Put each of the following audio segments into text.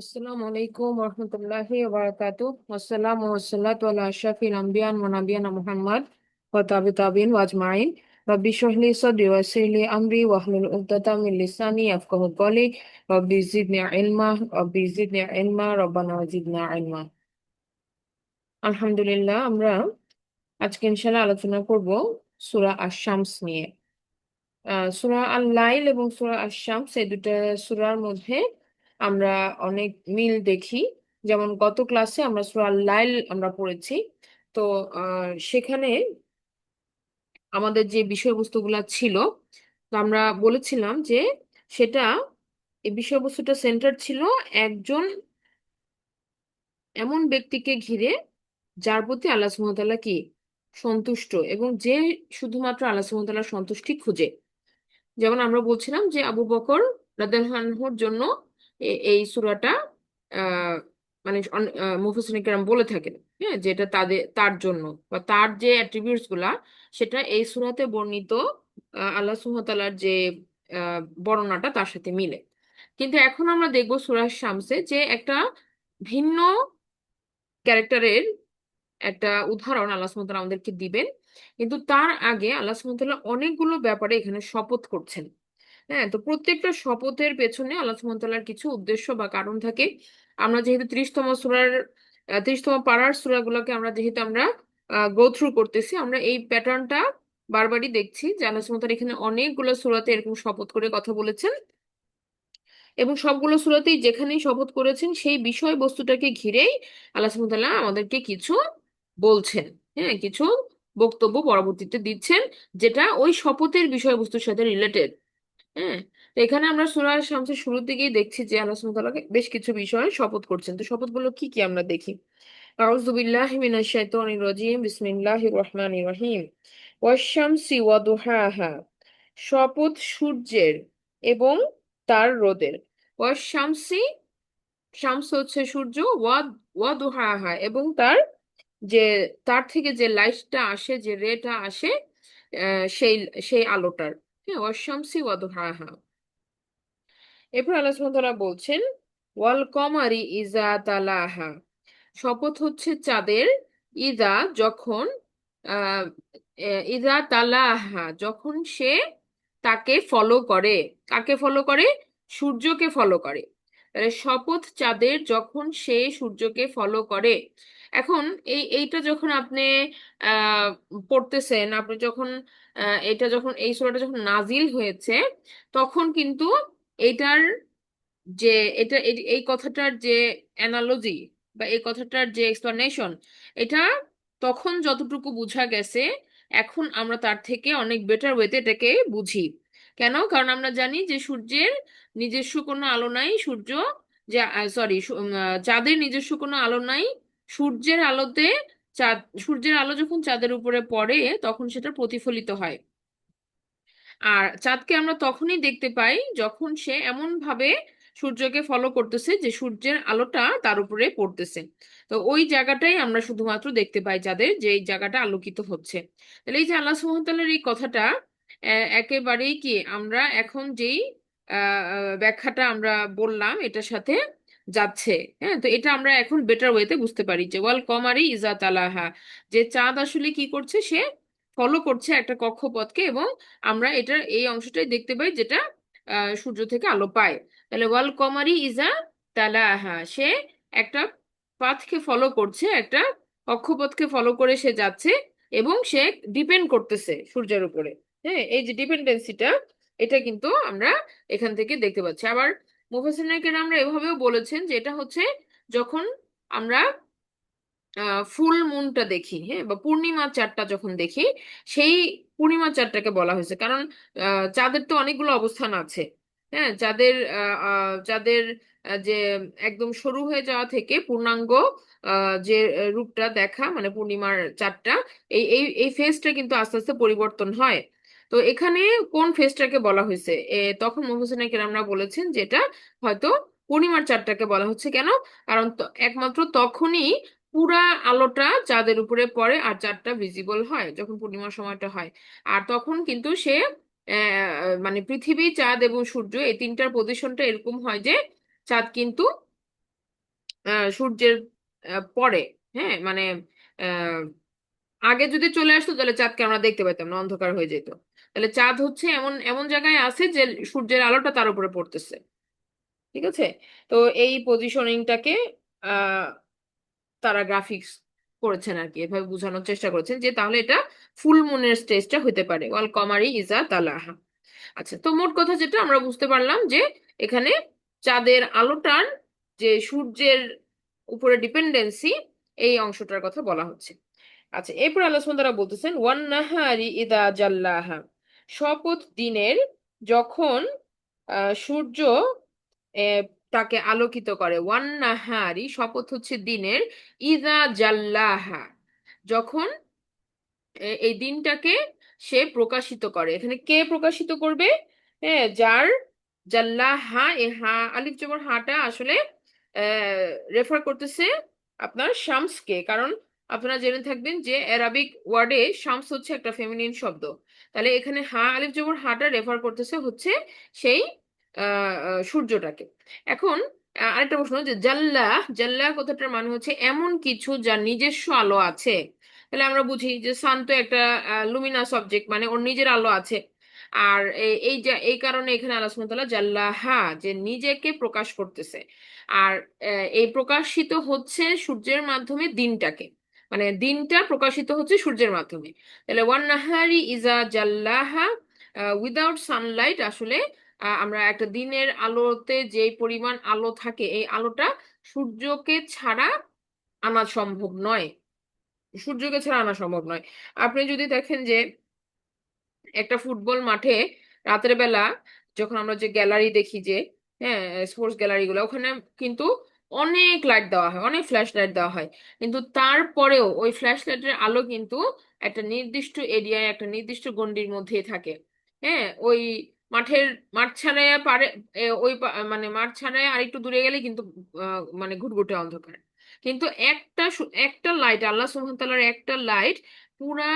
আসসালামু আলাইকুম রহমতুল্লাহি ওয়া বারাকাতুহু ওয়াসসালামু ওয়াসসালাতু আলা আশরাফিল আমবিয়া ওয়া নাবিয়িনা মুহাম্মদ ওয়া তাবিইন ওয়া আজমাইন রাব্বি ইশরাহ লি সাদরি ওয়া ইয়াসসির লি আমরি ওয়াহলুল উকদাতাম মিন লিসানি ইয়াফকাহু কওলি রাব্বি জিদনি ইলমা রব্বানা জিদনা ইলমা। আলহামদুলিল্লাহ, আমরা আজকে ইনশাআল্লাহ আলোচনা করব সূরা আশ-শামস নিয়ে। সূরা আল-লাইল এবং সূরা আশ-শামস এই দুটো সূরার মধ্যে আমরা অনেক মিল দেখি। যেমন গত ক্লাসে আমরা সূরা আল-লাইল আমরা পড়েছি। তো সেখানে আমাদের যে বিষয়বস্তুগুলা ছিল, তো আমরা বলেছিলাম যে সেটা এই বিষয়বস্তুটা সেন্টার ছিল একজন এমন ব্যক্তিকে ঘিরে যার প্রতি আল্লাহ সুবহানাহু ওয়া তাআলা কি সন্তুষ্ট, এবং যে শুধুমাত্র আল্লাহ সুবহানাহু ওয়া তাআলার সন্তুষ্টি খুঁজে। যেমন আমরা বলছিলাম যে আবু বকর রাদিয়াল্লাহু আনহুর জন্য এই সূরাটা আহ মানে মুফাসসিরিন কেরাম বলে থাকেন, হ্যাঁ, যেটা তার জন্য বা তার যে অ্যাট্রিবিউটস গুলা সেটা এই সূরাতে বর্ণিত আল্লাহ সুবহানাহু ওয়া তাআলার যে বর্ণনাটা তার সাথে মিলে। কিন্তু এখন আমরা দেখবো সূরা শামসে যে একটা ভিন্ন ক্যারেক্টারের একটা উদাহরণ আল্লাহ সুবহানাহু ওয়া তাআলা আমাদেরকে দিবেন। কিন্তু তার আগে আল্লাহ সুবহানাহু ওয়া তাআলা অনেকগুলো ব্যাপারে এখানে শপথ করছেন। হ্যাঁ, তো প্রত্যেকটা শপথের পেছনে আল্লাহ সুবহানাহু ওয়া তাআলার কিছু উদ্দেশ্য বা কারণ থাকে। আমরা যেহেতু 30তম সূরার 30তম পারার সূরাগুলোকে আমরা গো থ্রু করতেছি, আমরা এই প্যাটার্নটা বারবারই দেখছি যে আল্লাহ সুবহানাহু ওয়া তাআলা এখানে অনেকগুলো সূরাতে এরকম শপথ করে কথা বলেছেন, এবং সবগুলো সূরাতেই যেখানেই শপথ করেছেন সেই বিষয়বস্তুটাকে ঘিরেই আল্লাহ সুবহানাহু ওয়া তাআলা আমাদেরকে কিছু বলছেন। হ্যাঁ, কিছু বক্তব্য পরবর্তীতে দিচ্ছেন যেটা ওই শপথের বিষয়বস্তুর সাথে রিলেটেড। হ্যাঁ, তো এখানে আমরা সূরা শামসের শুরুর দিকেই দেখছি যে আল্লাহ সুবহানাহু ওয়া তাআলা বেশ কিছু বিষয়ে শপথ করছেন। তো শপথগুলো কি কি আমরা দেখি। আউযু বিল্লাহি মিনাশ শাইতানির রাজিম, বিসমিল্লাহির রহমানির রহিম। ওয়াশ-শামসি ওয়া দুহাহা, শপথ সূর্যের এবং তার রোদের। ওয়াশ-শামসি, শামস হচ্ছে সূর্য, ওয়া দুহাহা এবং তার যে তার থেকে যে লাইটটা আসে, যে রেটা আসে, সেই সেই আলোটার। হ্যাঁ, ওয়াশ-শামসি ওয়া দুহাহা। এরপর আল্লাহ সুবহানাহু ওয়া তাআলা বলছেন ওয়াল কমারি ইজা তালাহা, শপথ হচ্ছে চাঁদের, ইজা যখন, আহ ইজা তালাহা যখন সে তাকে ফলো করে। কাকে ফলো করে? সূর্যকে ফলো করে। তাহলে শপথ চাঁদের যখন সে সূর্যকে ফলো করে। এখন এইটা যখন আপনি আহ পড়তেছেন, আপনি যখন এটা যখন এই সূরাটা যখন নাজিল হয়েছে, তখন কিন্তু এটার যে এই কথাটার যে অ্যানালজি বা এই কথাটার যে এক্সপ্লানেশন, এটা তখন যতটুকু বোঝা গেছে, এখন আমরা তার থেকে অনেক বেটার ওয়েতে এটাকে বুঝি। কেন? কারণ আমরা জানি যে সূর্যের নিজস্ব কোনো আলো নাই, সূর্য যে সরি চাঁদের নিজস্ব কোনো আলো নাই। সূর্যের আলোতে চাঁদ, সূর্যের আলো যখন চাঁদের উপরে পড়ে তখন সেটা প্রতিফলিত হয়। আর চাঁদকে আমরা তখনই দেখতে পাই যখন সে এমন ভাবে সূর্যকে ফলো করতেছে যে সূর্যের আলোটা তার উপরে পড়তেছে। তো ওই জায়গাটাই আমরা শুধুমাত্র দেখতে পাই চাঁদের, যে এই জায়গাটা আলোকিত হচ্ছে। তাহলে এই যে আল্লাহ সুবহানাহু ওয়া তাআলার এই কথাটা একেবারেই কি আমরা এখন যেই ব্যাখ্যাটা আমরা বললাম এটার সাথে যাচ্ছে। হ্যাঁ, তো এটা আমরা এখন বেটার ওয়েতে বুঝতে পারি যে ওয়াল কমারি ইজা তালাহা, যে চাঁদ আসলে কি করছে, সে ফলো করছে একটা কক্ষপথকে, এবং আমরা এটার এই অংশটাই দেখতে পাই যেটা সূর্য থেকে আলো পায়। তাহলে ওয়াল কমারি ইজা তালাহা, সে একটা পাথকে ফলো করছে, একটা কক্ষপথকে ফলো করে সে যাচ্ছে, এবং সে ডিপেন্ড করতেছে সূর্যের উপরে। হ্যাঁ, এই যে ডিপেন্ডেন্সিটা, এটা কিন্তু আমরা এখান থেকে দেখতে পাচ্ছি। আবার মুফাসসিরিন কেরাম আমরা এভাবেও বলেছেন যে এটা হচ্ছে যখন আমরা ফুল মুনটা দেখি, হ্যাঁ, বা পূর্ণিমার চাঁদটা যখন দেখি, সেই পূর্ণিমার চাঁদটাকে বলা হয়েছে। কারণ চাঁদের তো অনেকগুলো অবস্থান আছে। হ্যাঁ, চাঁদের যে একদম সরু হয়ে যাওয়া থেকে পূর্ণাঙ্গ যে রূপটা দেখা, মানে পূর্ণিমার চাঁদটা, এই এই এই ফেজটা কিন্তু আস্তে আস্তে পরিবর্তন হয়। তো এখানে কোন ফেজটাকে বলা হয়েছে, তখন মুফাসসিরিন কেরামরা বলেছেন যে এটা হয়তো পূর্ণিমার চাঁদটাকে বলা হচ্ছে। কেন? কারণ একমাত্র তখনই পুরা আলোটা চাঁদের উপরে পড়ে আর চাঁদটা ভিজিবল হয় যখন পূর্ণিমার সময়টা হয়। আর তখন কিন্তু সে মানে পৃথিবী, চাঁদ এবং সূর্য এই তিনটার পজিশনটা এরকম হয় যে চাঁদ কিন্তু সূর্যের পরে, হ্যাঁ মানে আহ আগে যদি চলে আসতো তাহলে চাঁদকে আমরা দেখতে পেতাম না, অন্ধকার হয়ে যেত। তাহলে চাঁদ হচ্ছে এমন এমন জায়গায় আছে যে সূর্যের আলোটা তার উপরে পড়তেছে। ঠিক আছে? তো এই পজিশনিংটাকে আহ তারা গ্রাফিক্স করেছেন আর কি, এভাবে বোঝানোর চেষ্টা করেছেন যে তাহলে এটা ফুল মুনের স্টেজটা হতে পারে, ওয়াল কমারি ইজা তালাহা। আচ্ছা, তো মোট কথা যেটা আমরা বুঝতে পারলাম যে এখানে চাঁদের আলোটার যে সূর্যের উপরে ডিপেন্ডেন্সি, এই অংশটার কথা বলা হচ্ছে। আচ্ছা, এরপর আল্লাহ সুবহানাহু ওয়া তাআলা বলতেছেন ওয়ান নাহারি ইদা জাল্লাহা, শপথ দিনের যখন সূর্য আহ, তাকে আলোকিত করে। ওয়ান নাহারি শপথ হচ্ছে দিনের, ইদা জাল্লাহা যখন এই দিনটাকে সে প্রকাশিত করে। এখানে কে প্রকাশিত করবে? হ্যাঁ, যার, জাল্লাহা, এ হা আলিফ জবর হাটা আসলে রেফার করতেছে আপনার শামসকে। কারণ আপনারা জেনে থাকবেন যে অ্যারাবিক ওয়ার্ডে শামস হচ্ছে একটা ফেমিনিন শব্দ। তাহলে এখানে হা আলিফ জবর হাটা রেফার করতেছে হচ্ছে সেই সূর্যটাকে। এখন আরেকটা প্রশ্ন, যে জাল্লাহ, জাল্লাহ কথাটার মানে হচ্ছে এমন কিছু যার নিজস্ব আলো আছে। তাহলে আমরা বুঝি যে সান তো একটা লুমিনাস অবজেক্ট, মানে ওর নিজের আলো আছে। আর এই যে এই কারণে এখানে আল্লাহ সুবহানাহু ওয়া তাআলা জাল্লাহা, যে নিজেকে প্রকাশ করতেছে। আর এই প্রকাশিত হচ্ছে সূর্যের মাধ্যমে দিনটাকে, মানে দিনটা প্রকাশিত হচ্ছে সূর্যের মাধ্যমে। তাহলে ওয়ান নাহারি ইজা জাল্লাহা, উইদাউট সানলাইট আসলে আমরা একটা দিনের আলোতে যে পরিমাণ আলো থাকে, এই আলোটা সূর্যকে ছাড়া আনা সম্ভব নয়। সূর্যকে ছাড়া আনা সম্ভব নয়। আপনি যদি দেখেন যে একটা ফুটবল মাঠে রাতের বেলা যখন আমরা যে গ্যালারি দেখি, যে হ্যাঁ স্পোর্টস গ্যালারি গুলো, ওখানে কিন্তু অনেক লাইট দেওয়া হয়, অনেক ফ্ল্যাশ লাইট দেওয়া হয়, কিন্তু তারপরেও ওই ফ্ল্যাশ লাইটের আলো কিন্তু একটা নির্দিষ্ট এরিয়ায়, একটা নির্দিষ্ট গণ্ডির মধ্যেই থাকে। হ্যাঁ, ওই মাঠের, মাঠ ছাড়াইয়া পারে মানে মাঠ ছাড়াইয়া আর একটু দূরে গেলে কিন্তু মানে ঘুটঘুটে অন্ধকার। কিন্তু একটা লাইট, আল্লাহ সুবহানাহু ওয়া তাআলার একটা লাইট পুরা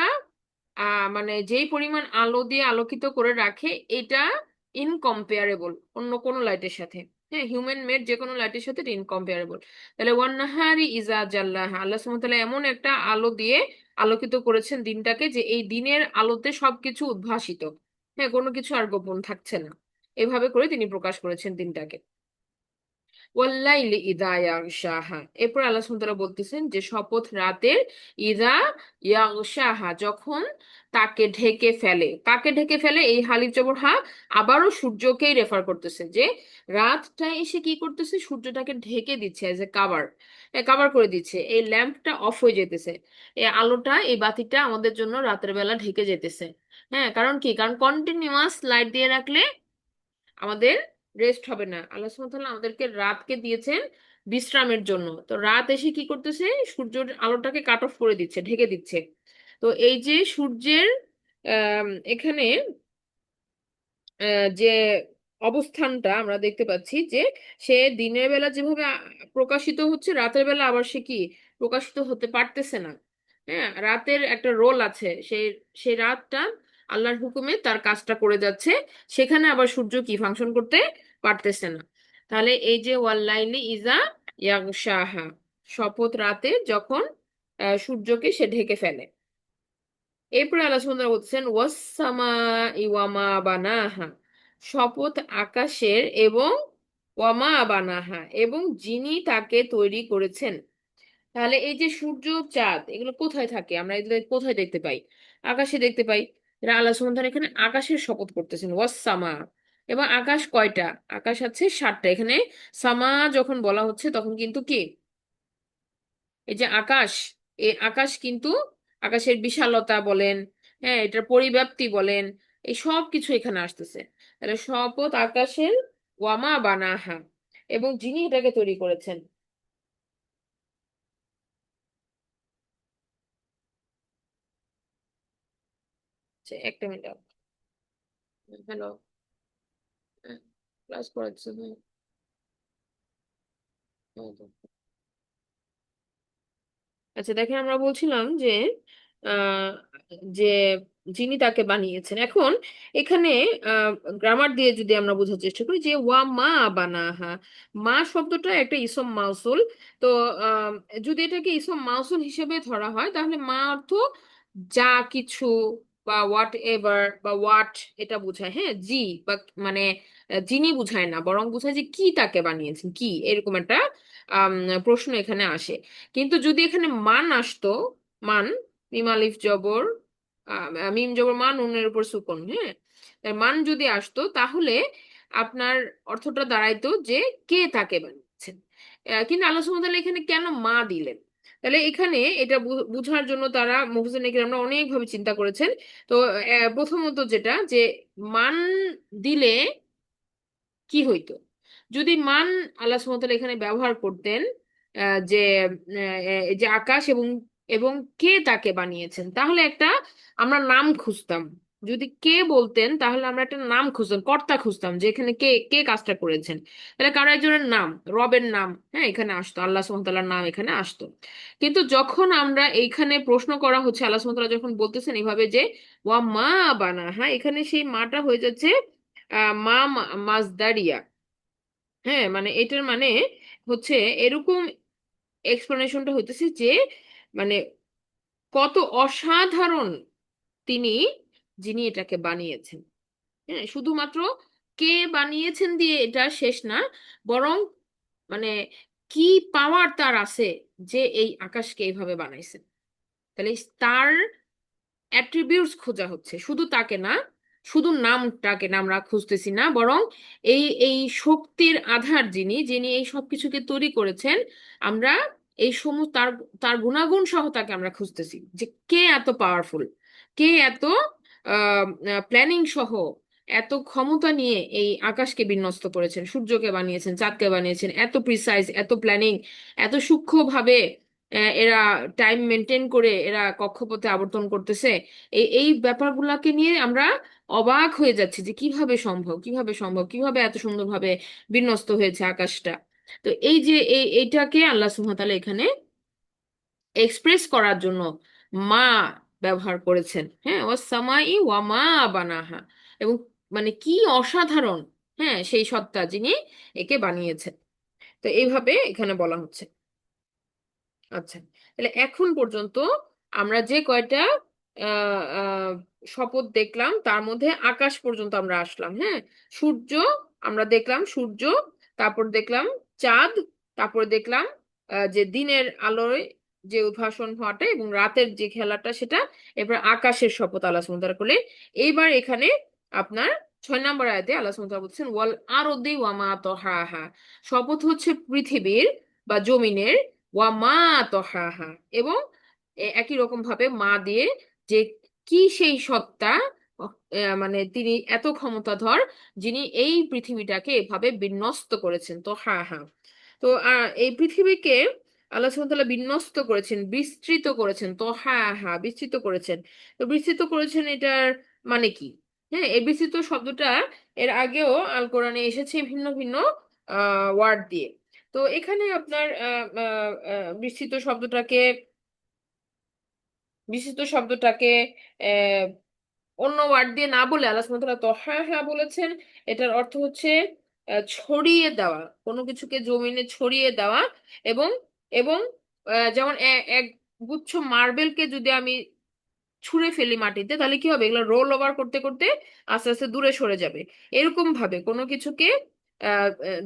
মানে যেই পরিমাণ আলো দিয়ে আলোকিত করে রাখে, এটা ইনকম্পেয়ারেবল অন্য কোনো লাইটের সাথে। হ্যাঁ, হিউম্যান মেড যে কোনো লাইটের সাথে এটা ইনকম্পেয়ারেবল। তাহলে ওয়ান নাহারি ইজা জাল্লাহ, আল্লাহ সুবহানাহু ওয়া তাআলা এমন একটা আলো দিয়ে আলোকিত করেছেন দিনটাকে, যে এই দিনের আলোতে সবকিছু উদ্ভাসিত। হ্যাঁ, কোনো কিছু আর গোপন থাকছে না। এভাবে করে তিনি প্রকাশ করেছেন দিনটাকে। ওয়াল্লাইলি ইদা ইয়াগশাহা, এরপর আল্লাহ সুবহানাহু ওয়া তাআলা বলতেছেন যে শপথ রাতের, ইদা ইয়াগশাহা যখন তাকে ঢেকে ফেলে। কাকে ঢেকে ফেলে? এই হালিফ জবর হা আবারও সূর্যকেই রেফার করতেছে, যে রাতটা এসে কি করতেছে, সূর্যটাকে ঢেকে দিচ্ছে, এজ এ কাভার, কাভার করে দিচ্ছে। এই ল্যাম্পটা অফ হয়ে যেতেছে, এই আলোটা, এই বাতিটা আমাদের জন্য রাতের বেলা ঢেকে যেতেছে। হ্যাঁ, কারণ কি? কারণ কন্টিনিউয়াস লাইট দিয়ে রাখলে আমাদের রেস্ট হবে না। আল্লাহ সুবহানাহু ওয়া তাআলা আমাদেরকে রাতকে দিয়েছেন বিশ্রামের জন্য, তো রাত এসে কি করতেছে, সূর্যের আলোটাকে কাট অফ করে দিচ্ছে, ঢেকে দিচ্ছে। তো এই যে সূর্যের এখানে যে অবস্থানটা আমরা দেখতে পাচ্ছি, যে সে দিনের বেলা যেভাবে প্রকাশিত হচ্ছে, রাতের বেলা আবার সে কি প্রকাশিত হতে পারতেছে না। হ্যাঁ, রাতের একটা রোল আছে, সেই সেই রাতটা আল্লাহর হুকুমে তার কাজটা করে যাচ্ছে, সেখানে আবার সূর্য কি ফাংশন করতে পারতেছে না। তাহলে এই যে ওয়াল্লাইলি ইজা ইয়াগশাহা, শপথ রাতে যখন সূর্যকে সে ঢেকে ফেলে। এরপরে আল্লাহ সুবহানাহু ওয়া তাআলা বলছেন ওয়াসসামা ওয়ামা বানাহা, শপথ আকাশের এবং ওয়ামা বানাহা, এবং যিনি তাকে তৈরি করেছেন। তাহলে এই যে সূর্য, চাঁদ, এগুলো কোথায় থাকে? আমরা এগুলো কোথায় দেখতে পাই? আকাশে দেখতে পাই। এরা আল্লাহ সুবহানাহু ওয়া তাআলা এখানে আকাশের শপথ করতেছেন, ওয়াসসামা। এবং আকাশ কয়টা? আকাশ আছে 7টা। এখানে সামা যখন বলা হচ্ছে তখন কিন্তু কি, এই যে আকাশ, এই আকাশ কিন্তু আকাশের বিশালতা বলেন, হ্যাঁ এটার পরিব্যাপ্তি বলেন, এই সব কিছু এখানে আসতেছে। তাহলে শপথ আকাশের, ওয়ামা বানাহা, এবং যিনি এটাকে তৈরি করেছেন। আচ্ছা, একটা মিনিট। হ্যালো, ক্লাস করাচ্ছে? আচ্ছা, দেখেন আমরা বলছিলাম যে আহ যে যিনি তাকে বানিয়েছেন। এখন এখানে গ্রামার দিয়ে যদি আমরা বোঝার চেষ্টা করি যে ওয়া মা বানাহা, মা শব্দটা একটা ইসম মাউসুল। তো আহ, যদি এটাকে ইসম মাউসুল হিসেবে ধরা হয় তাহলে মা অর্থ যা কিছু বা হোয়াট এভার বা হোয়াট, এটা বোঝায়। হ্যাঁ, জি বা মানে যিনি বুঝায় না, বরং বোঝায় যে কি তাকে বানিয়েছেন, কি, এরকম একটা আম, প্রশ্ন এখানে আসে। কিন্তু যদি এখানে মান আসতো, মান, মিম আলিফ জবর, মিম জবর মান, নুনের উপর সুকুন, হ্যাঁ, তার মান যদি আসতো তাহলে আপনার অর্থটা দাঁড়াইতো যে কে তাকে বানিয়েছেন। কিন্তু আল্লাহ সুবহানাহু ওয়া তাআলা এখানে কেন মা দিলেন? তাহলে এখানে এটা বুঝার জন্য তারা মুফাসসিরিনে কেরামরা অনেক ভাবে চিন্তা করেছেন। তো প্রথমত যেটা, যে মান দিলে কি হইতো যদি মান আল্লাহ সুবহানাহু ওয়া তাআলা এখানে ব্যবহার করতেন, যে এই যে আকাশ এবং এবং কে তাকে বানিয়েছেন, তাহলে একটা আমরা নাম খুঁজতাম। যদি কে বলতেন তাহলে আমরা একটা নাম খুঁজতাম, কর্তা খুঁজতাম, যে এখানে কে কে কাজটা করেছেন। তাহলে কারো একজনের নাম, রবের নাম, হ্যাঁ, এখানে আসতো, আল্লাহ সুবহানাহু ওয়া তাআলার নাম এখানে আসতো। কিন্তু যখন আমরা এইখানে প্রশ্ন করা হচ্ছে, আল্লাহ সুবহানাহু ওয়া তাআলা যখন বলতেছেন এইভাবে যে ওয়া মা বানা, হ্যাঁ, এখানে সেই মাটা হয়ে যাচ্ছে মা মাজদারিয়া। হ্যাঁ, মানে এটার মানে হচ্ছে এরকম, এক্সপ্লেনেশনটা হইতেছে যে মানে কত অসাধারণ তিনি, যিনি এটাকে বানিয়েছেন। হ্যাঁ, শুধুমাত্র কে বানিয়েছেন দিয়ে এটা শেষ না, বরং মানে কি পাওয়ার তার আছে যে এই আকাশকে এইভাবে বানাইছেন। তাহলে তার অ্যাট্রিবিউটস খোঁজা হচ্ছে, শুধু তাকে না, শুধু নামটাকে না আমরা খুঁজতেছি না, বরং এই এই শক্তির আধার যিনি, যিনি এই সবকিছুকে তৈরি করেছেন, আমরা এই সমস্ত তার তার গুণাগুণ সহ তাকে আমরা খুঁজতেছি, যে কে এত পাওয়ারফুল, কে এত প্ল্যানিং সহ, এত ক্ষমতা নিয়ে এই আকাশকে বিন্যস্ত করেছেন, সূর্যকে বানিয়েছেন, চাঁদকে বানিয়েছেন, এত প্রিসাইজ, এত প্ল্যানিং, এত সূক্ষ্মভাবে এরা টাইম মেনটেন করে এরা কক্ষপথে আবর্তন করতেছে। এই এই ব্যাপারগুলোকে নিয়ে আমরা অবাক হয়ে যাচ্ছি যে কিভাবে সম্ভব, কিভাবে সম্ভব, কিভাবে এত সুন্দরভাবে বিন্যস্ত হয়েছে আকাশটা। তো এই যে এইটাকে আল্লাহ সুবহানাহু ওয়া তাআলা এখানে এক্সপ্রেস করার জন্য মা ব্যবহার করেছেন। হ্যাঁ, ও সামাই ওয়া মা বানাহা, এবং মানে কি অসাধারণ, হ্যাঁ, সেই সত্তা যিনি একে বানিয়েছেন। তো এইভাবে এখানে বলা হচ্ছে। আচ্ছা, তাহলে এখন পর্যন্ত আমরা যে কয়টা আহ, আহ, শপথ দেখলাম তার মধ্যে আকাশ পর্যন্ত আমরা আসলাম। হ্যাঁ, সূর্য, আমরা দেখলাম সূর্য, তারপর দেখলাম চাঁদ, তারপর দেখলাম যে দিনের আলোয় যে উদ্ভাসন হওয়াটা এবং রাতের যে খেলাটা সেটা। এবার আকাশের শপথ আল্লাহ সুবহানাহু ওয়া তাআলা করলেন। এইবার এখানে আপনার 6 নম্বর আয়াতে আল্লাহ সুবহানাহু ওয়া তাআলা বলছেন ওয়াল আরদি ওয়া মা তাহাহা, শপথ হচ্ছে পৃথিবীর বা জমিনের, ওয়া মা তহাহা, এবং একই রকম ভাবে মা দিয়ে, যে কি সেই সত্তা, মানে তিনি এত ক্ষমতাধর, যিনি এই পৃথিবীটাকে এভাবে বিন্যস্ত করেছেন। তো হ্যাঁ, হ্যাঁ, তো এই পৃথিবীকে আল্লাহ সুবহানাহু ওয়া তাআলা বিন্যস্ত করেছেন, বিস্তৃত করেছেন। তো হ্যাঁ, হ্যাঁ, বিস্তৃত করেছেন। তো বিস্তৃত করেছেন এটার মানে কি? হ্যাঁ, এই বিস্তৃত শব্দটা এর আগেও আল কোরআনে এসেছে ভিন্ন ভিন্ন ওয়ার্ড দিয়ে। তো এখানে আপনার বিস্তৃত শব্দটাকে, বিস্তৃত শব্দটাকে আহ, অন্য ওয়ার্ড দিয়ে না বলে আল্লাহ সুবহানাহু ওয়া তাআলা তহা হ্যাঁ বলেছেন। এটার অর্থ হচ্ছে ছড়িয়ে দেওয়া, কোনো কিছুকে জমিনে ছড়িয়ে দেওয়া। এবং এবং যেমন এক গুচ্ছ মার্বেলকে যদি আমি ছুঁড়ে ফেলি মাটিতে, তাহলে কি হবে, এগুলো রোল ওভার করতে করতে আস্তে আস্তে দূরে সরে যাবে। এরকম ভাবে কোনো কিছুকে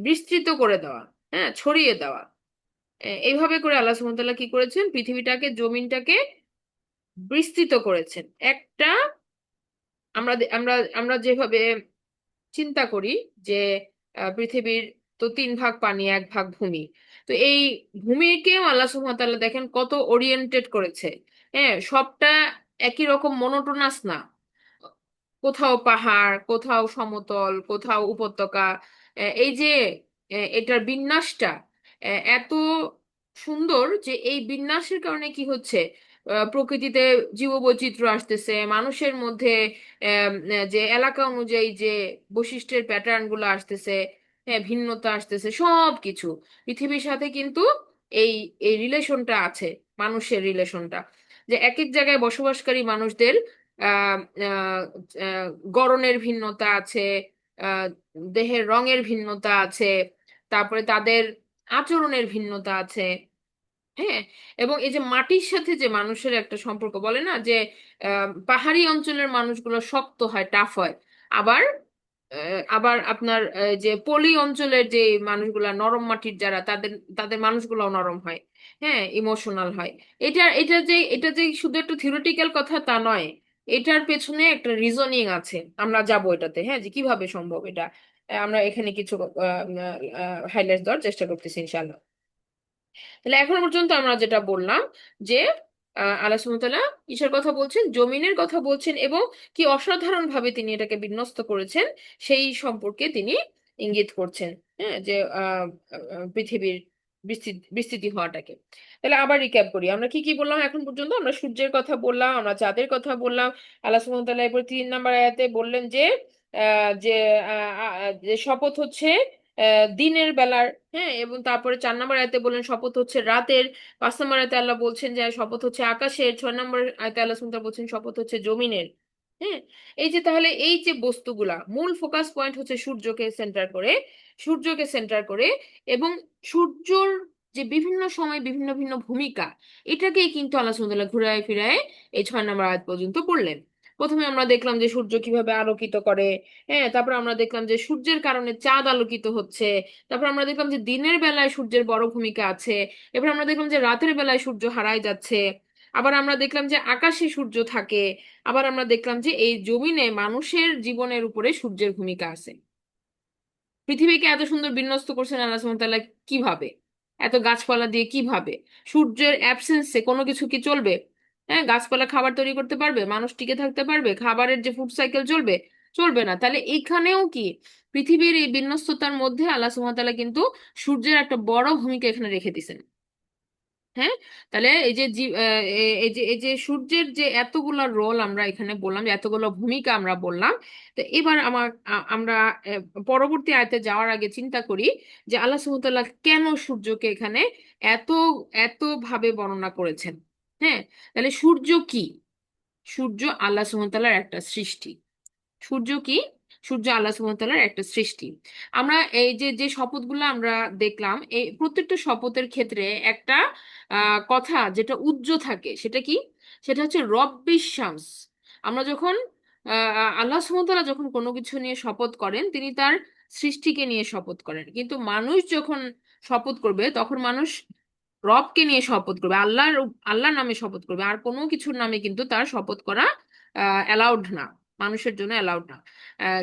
বিস্তৃত করে দেওয়া, হ্যাঁ, ছড়িয়ে দেওয়া। এইভাবে করে আল্লাহ সুবহানাহু ওয়া তাআলা কি করেছেন, পৃথিবীটাকে, জমিনটাকে বিস্তৃত করেছেন। একটা আমরা আমরা আমরা যেভাবে চিন্তা করি যে পৃথিবীর তো 3 ভাগ পানি, 1 ভাগ ভূমি। তো এই ভূমিকেও আল্লাহ সুবহানাহু ওয়া তাআলা দেখেন কত ওরিয়েন্টেড করেছে। হ্যাঁ, সবটা একই রকম মনোটোনাস না, কোথাও পাহাড়, কোথাও সমতল, কোথাও উপত্যকা। এই যে এটার বিন্যাসটা এত সুন্দর যে এই বিন্যাসের কারণে কি হচ্ছে, প্রকৃতিতে জীববৈচিত্র্য আসতেছে, মানুষের মধ্যে যে এলাকা অনুযায়ী যে বৈশিষ্ট্যের প্যাটার্ন গুলো আসতেছে, হ্যাঁ, ভিন্নতা আসতেছে, সব কিছু পৃথিবীর সাথে কিন্তু এই এই রিলেশনটা আছে, মানুষের রিলেশনটা, যে এক এক জায়গায় বসবাসকারী মানুষদের আহ আহ আহ, গড়নের ভিন্নতা আছে, আহ দেহের রঙের ভিন্নতা আছে, তারপরে তাদের আচরণের ভিন্নতা আছে। হ্যাঁ, এবং এই যে মাটির সাথে যে মানুষের একটা সম্পর্ক, বলে না যে পাহাড়ি অঞ্চলের মানুষগুলো শক্ত হয়, টাফ হয়, আবার আবার আপনার যে পলি অঞ্চলের যে মানুষগুলা নরম মাটির যারা, তাদের তাদের মানুষগুলোও নরম হয়, হ্যাঁ, ইমোশনাল হয়। এটা যে শুধু একটা থিওরিটিক্যাল কথা তা নয়, এটার পেছনে একটা রিজনিং আছে। আমরা যাবো এটাতে, হ্যাঁ, যে কিভাবে সম্ভব এটা। আমরা এখানে কিছু হাইলাইট দেওয়ার চেষ্টা করতেছি ইনশাআল্লাহ। তাহলে এখন পর্যন্ত আমরা যেটা বললাম যে আল্লাহ সুবহানাহু ওয়া তাআলা কিসের কথা বলছেন, জমিনের কথা বলছেন, এবং কি অসাধারণ ভাবে তিনি এটাকে বিন্যস্ত করেছেন সেই সম্পর্কে তিনি ইঙ্গিত করছেন। হ্যাঁ, যে পৃথিবীর বিস্তৃতি হওয়াটাকে। তাহলে আবার রিক্যাপ করি, আমরা কি কি বললাম এখন পর্যন্ত। আমরা সূর্যের কথা বললাম, আমরা চাঁদের কথা বললাম। আল্লাহ সুবহানাহু ওয়া তাআলা এরপর 3 নম্বর আয়াতে বললেন যে আহ, যে যে শপথ হচ্ছে দিনের বেলার। হ্যাঁ, এবং তারপরে 4 নম্বর আয়াতে বললেন শপথ হচ্ছে রাতের। 5 নম্বর আয়াতে আল্লাহ বলছেন যে শপথ হচ্ছে আকাশের। 6 নম্বর আয়াতে আল্লাহ সুবহানাহু ওয়া তাআলা বলছেন শপথ হচ্ছে জমিনের। হ্যাঁ, এই যে তাহলে এই যে বস্তুগুলা মূল ফোকাস পয়েন্ট হচ্ছে সূর্যকে সেন্টার করে, সূর্যকে সেন্টার করে, এবং সূর্যর যে বিভিন্ন সময় বিভিন্ন ভিন্ন ভূমিকা, এটাকেই কিন্তু আল্লাহ সুবহানাহু ওয়া তাআলা ঘুরায় ফিরায় এই 6 নম্বর আয়াত পর্যন্ত পড়লেন। প্রথমে আমরা দেখলাম যে সূর্য কিভাবে আলোকিত করে। হ্যাঁ, তারপর আমরা দেখলাম যে সূর্যের কারণে চাঁদ আলোকিত হচ্ছে। তারপর আমরা দেখলাম যে দিনের বেলায় সূর্যের বড় ভূমিকা আছে। এবার আমরা দেখলাম যে রাতের বেলায় সূর্য হারায় যাচ্ছে। আবার আমরা দেখলাম যে আকাশে সূর্য থাকে। আবার আমরা দেখলাম যে এই জমিনে মানুষের জীবনের উপরে সূর্যের ভূমিকা আছে। পৃথিবীকে এত সুন্দর বিন্যস্ত করছেন আল্লাহ সুবহানাহু ওয়া তাআলা কিভাবে, এত গাছপালা দিয়ে কিভাবে। সূর্যের অ্যাবসেন্সে কোনো কিছু কি চলবে? হ্যাঁ, গাছপালা খাবার তৈরি করতে পারবে? মানুষ টিকে থাকতে পারবে? খাবারের যে ফুড সাইকেল চলবে? চলবে না। তাহলে এইখানেও কি পৃথিবীর এই বিন্যস্ততার মধ্যে আল্লাহ সুবহানাহু ওয়া তাআলা কিন্তু সূর্যের একটা বড় ভূমিকা এখানে রেখে দিয়েছেন। হ্যাঁ, তাহলে এই যে সূর্যের যে এতগুলা রোল আমরা এখানে বললাম, যে এতগুলো ভূমিকা আমরা বললাম। তো এবার আমরা পরবর্তী আয়তে যাওয়ার আগে চিন্তা করি যে আল্লাহ সুবহানাহু ওয়া তাআলা কেন সূর্যকে এখানে এত এত ভাবে বর্ণনা করেছেন। হ্যাঁ, তাহলে সূর্য কি? সূর্য আল্লাহ সুবহানাহু ওয়া তাআলার একটা সৃষ্টি। সূর্য কি? সূর্য আল্লাহ সুবহানাহু ওয়া তাআলার একটা সৃষ্টি। আমরা এই যে যে শপথগুলো আমরা দেখলাম, এই প্রত্যেকটা শপথের ক্ষেত্রে একটা কথা যেটা উজ্জ্ব থাকে, সেটা কি? সেটা হচ্ছে রব্বিশ শামস। আমরা যখন আল্লাহ সুবহানাহু ওয়া তাআলা যখন কোনো কিছু নিয়ে শপথ করেন, তিনি তার সৃষ্টিকে নিয়ে শপথ করেন। কিন্তু মানুষ যখন শপথ করবে, তখন মানুষ রবকে নিয়ে শপথ করবে, আল্লাহর নামে শপথ করবে। আর কোনো কিছুর নামে কিন্তু তার শপথ করা অ্যালাউড না, মানুষের জন্য অ্যালাউড না।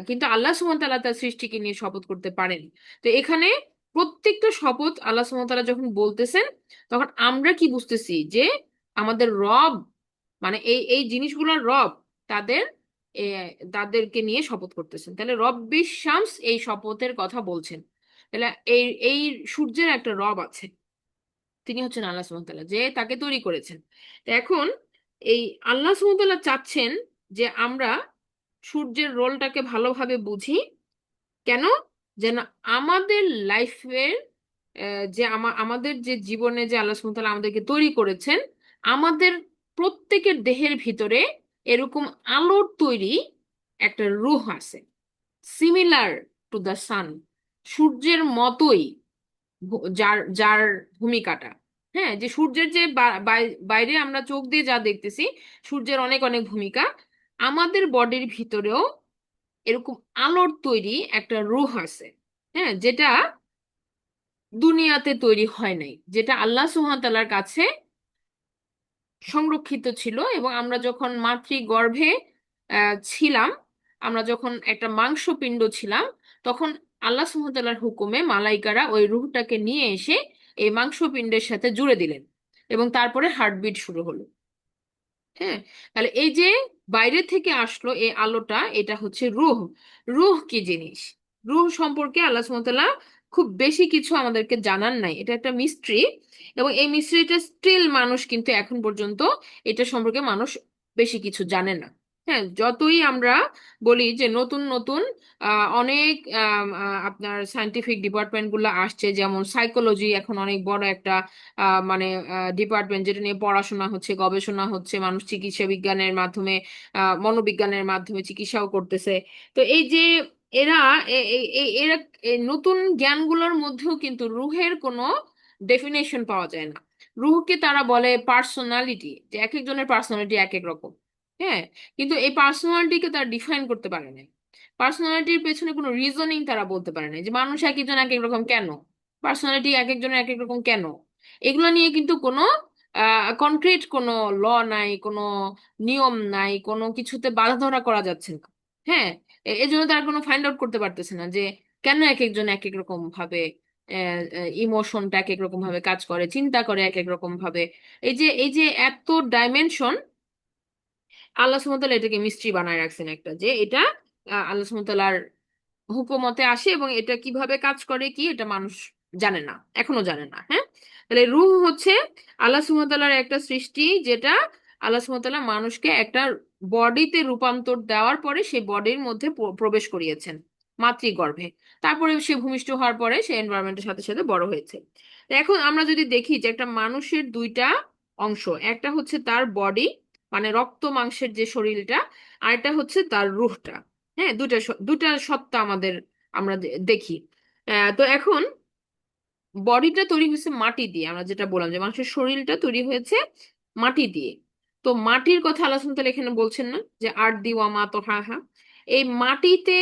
কিন্তু আল্লাহ সুবহানাহু ওয়া তাআলা তার সৃষ্টিকে নিয়ে শপথ করতে পারেন। তো এখানে প্রত্যেকটা শপথ আল্লাহ সুবহানাহু ওয়া তাআলা যখন বলতেছেন, তখন আমরা কি বুঝতেছি যে আমাদের রব, মানে এই এই জিনিসগুলোর রব, তাদের এ, তাদেরকে নিয়ে শপথ করতেছেন। তাহলে রব্বিশ শামস এই শপথের কথা বলছেন। তাহলে এই এই সূর্যের একটা রব আছে, তিনি হচ্ছেন আল্লাহ সুবহানাহু ওয়া তাআলা, যে তাকে তৈরি করেছেন। তো এখন এই আল্লাহ সুবহানাহু ওয়া তাআলা চাচ্ছেন যে আমরা সূর্যের রোলটাকে ভালোভাবে বুঝি। কেন? যেন আমাদের লাইফের যে আমাদের যে জীবনে যে আল্লাহ সুবহানাহু ওয়া তাআলা আমাদেরকে তৈরি করেছেন, আমাদের প্রত্যেকের দেহের ভিতরে এরকম আলোর তৈরি একটা রূহ আছে, সিমিলার টু দ্য সান, সূর্যের মতোই যার যার ভূমিকাটা। হ্যাঁ, যে সূর্যের যে বাইরে আমরা চোখ দিয়ে যা দেখতেছি, সূর্যের অনেক অনেক ভূমিকা, আমাদের বডির ভিতরেও এরকম আলোর তৈরি একটা রূহ আছে। হ্যাঁ, যেটা দুনিয়াতে তৈরি হয় নাই, যেটা আল্লাহ সুবহানাহু ওয়া তাআলার কাছে সংরক্ষিত ছিল। এবং আমরা যখন মাতৃগর্ভে ছিলাম, আমরা যখন একটা মাংসপিণ্ড ছিলাম, তখন আল্লাহ সুবহানাহু ওয়া তাআলার হুকুমে মালাইকারা ওই রূহটাকে নিয়ে এসে এই মাংসপিণ্ডের সাথে জুড়ে দিলেন, এবং তারপরে হার্টবিট শুরু হলো। হ্যাঁ, তাহলে এই যে বাইরে থেকে আসলো এই আলোটা, এটা হচ্ছে রূহ। রূহ কি জিনিস? রূহ সম্পর্কে আল্লাহ সুবহানাহু ওয়া তাআলা খুব বেশি কিছু আমাদেরকে জানান নাই, এটা একটা মিস্ট্রি। এবং এই মিস্ট্রিটা স্টিল মানুষ কিন্তু এখন পর্যন্ত এটা সম্পর্কে মানুষ বেশি কিছু জানে না। হ্যাঁ, যতই আমরা বলি যে নতুন নতুন অনেক আপনার সায়েন্টিফিক ডিপার্টমেন্ট গুলো আসছে, যেমন সাইকোলজি এখন অনেক বড় একটা মানে ডিপার্টমেন্ট, যেটা নিয়ে পড়াশোনা হচ্ছে, গবেষণা হচ্ছে, মানুষ চিকিৎসা বিজ্ঞানের মাধ্যমে মনোবিজ্ঞানের মাধ্যমে চিকিৎসাও করতেছে। তো এই যে এরা এরা এই নতুন জ্ঞানগুলোর মধ্যেও কিন্তু রুহের কোনো ডেফিনেশন পাওয়া যায় না। রুহকে তারা বলে পার্সোনালিটি, যে এক একজনের পার্সোনালিটি এক এক রকম। হ্যাঁ, কিন্তু এই পার্সোনালিটিকে তারা ডিফাইন করতে পারে না। পার্সোনালিটির পেছনে কোনো রিজনিং তারা বলতে পারে না, যে মানুষ এক একজন এক এক রকম কেন, পার্সোনালিটি এক একজনের এক এক রকম কেন। এগুলো নিয়ে কিন্তু কোনো কনক্রিট কোনো ল নাই, কোনো নিয়ম নাই, কোনো কিছুতে বাধা ধরা করা যাচ্ছে না। হ্যাঁ, এই জন্য তারা কোনো ফাইন্ড আউট করতে পারতেছে না যে কেন এক একজন এক এক রকম ভাবে ইমোশনটা এক এক রকম ভাবে কাজ করে, চিন্তা করে এক এক রকম ভাবে। এই যে এত ডাইমেনশন, আল্লাহ সুবহানাহু ওয়া তাআলা এটাকে মিস্ট্রি বানায় রাখছেন একটা, যে এটা আল্লাহ সুবহানাহু ওয়া তাআলার হুকুমতে আসে, এবং এটা কিভাবে কাজ করে কি এটা মানুষ জানে না, এখনো জানে না। হ্যাঁ, তাহলে রূহ হচ্ছে আল্লাহ সুবহানাহু ওয়া তাআলার একটা সৃষ্টি, যেটা আল্লাহ সুবহানাহু ওয়া তাআলা মানুষকে একটা বডিতে রূপান্তর দেওয়ার পরে সেই বডির মধ্যে প্রবেশ করিয়েছেন মাতৃগর্ভে। তারপরে সে ভূমিষ্ঠ হওয়ার পরে সে এনভায়রনমেন্টের সাথে সাথে বড় হয়েছে। তো এখন আমরা যদি দেখি যে একটা মানুষের দুইটা অংশ, একটা হচ্ছে তার বডি মানে রক্ত মাংসের যে শরীরটা, আর একটা হচ্ছে তার রূহটা। হ্যাঁ, দুটা সত্তা আমাদের আমরা দেখি। তো এখন বডিটা তৈরি হয়েছে মাটি দিয়ে, আমরা যেটা বললাম যে মানুষের শরীরটা তৈরি হয়েছে মাটি দিয়ে। তো মাটির কথা আল্লাহ সুবহানাহু ওয়া তাআলা এখানে বলছেন না, যে আর দি ওয়া মা তোহাহা। এই মাটিতে,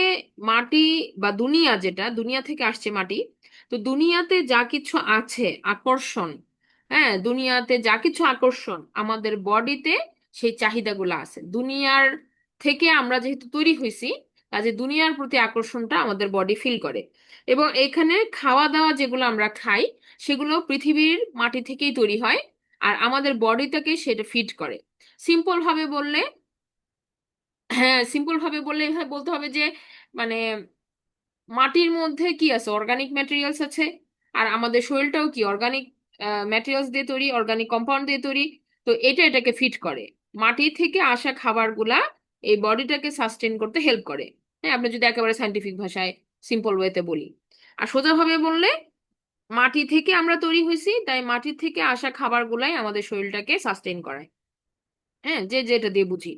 মাটি বা দুনিয়া, যেটা দুনিয়া থেকে আসছে মাটি, তো দুনিয়াতে যা কিছু আছে আকর্ষণ, হ্যাঁ দুনিয়াতে যা কিছু আকর্ষণ আমাদের বডিতে সেই চাহিদাগুলো আছে। দুনিয়ার থেকে আমরা যেহেতু তৈরি হয়েছি, কাজে দুনিয়ার প্রতি আকর্ষণটা আমাদের বডি ফিল করে। এবং এখানে খাওয়া দাওয়া যেগুলো আমরা খাই, সেগুলো পৃথিবীর মাটি থেকেই তৈরি হয়, আর আমাদের বডিটাকে সেটা ফিড করে। সিম্পল ভাবে বললে, হ্যাঁ সিম্পল ভাবে বললে এভাবে বলতে হবে যে মানে মাটির মধ্যে কি আছে, অর্গানিক ম্যাটেরিয়ালস আছে, আর আমাদের শরীরটাও কি অর্গানিক ম্যাটেরিয়ালস দিয়ে তৈরি, অর্গানিক কম্পাউন্ড দিয়ে তৈরি। তো এটা এটাকে ফিট করে। মাটি থেকে আসা খাবারগুলা এই বডিটাকে সাস্টেন করতে হেল্প করে। হ্যাঁ, আপনি যদি একেবারে সাইন্টিফিক ভাষায় সিম্পল ওয়েতে বলি। আর সোজাভাবে বললে, মাটি থেকে আমরা তৈরি হয়েছি, তাই মাটির থেকে আসা খাবারগুলাই আমাদের শরীরটাকে সাস্টেন করায়। হ্যাঁ, যে যেটা দিয়ে বুঝি।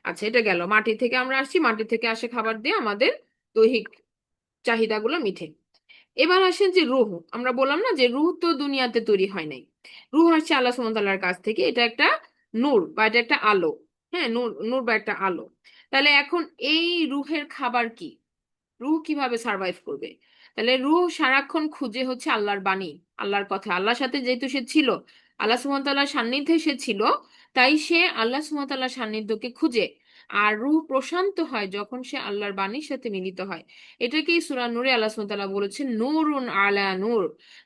আচ্ছা, এটা গেল, মাটি থেকে আমরা আসছি, মাটি থেকে আসে খাবার দিয়ে আমাদের দৈহিক চাহিদাগুলো মিঠে। এবার আসেন যে রুহ, আমরা বললাম না যে রুহ তো দুনিয়াতে তৈরি হয় নাই। রুহ আসছে আল্লাহ সুবহানাহু ওয়া তাআলার কাছ থেকে, এটা একটা নূর বা এটা একটা আলো। হ্যাঁ, নূর, নূর বা একটা আলো। তাহলে এখন এই রুহের খাবার কি? রুহ কিভাবে সার্ভাইভ করবে? তাহলে রুহ সারাক্ষণ খুঁজে হচ্ছে আল্লাহর বাণী, আল্লাহর কথা। আল্লাহর সাথে যেহেতু সে ছিল, আল্লাহ সুবহানাহু ওয়া তাআলার সান্নিধ্যে সে ছিল, তাই সে আল্লাহ সুবহানাহু ওয়া তাআলার সান্নিধ্যকে খুঁজে। আর রুহ প্রশান্ত হয় যখন সে আল্লাহর বাণীর সাথে মিলিত হয়। এটাকেই সূরা নূরে আল্লাহ সুবহানাহু ওয়া তাআলা বলেছেন নূরুন আলা নূর।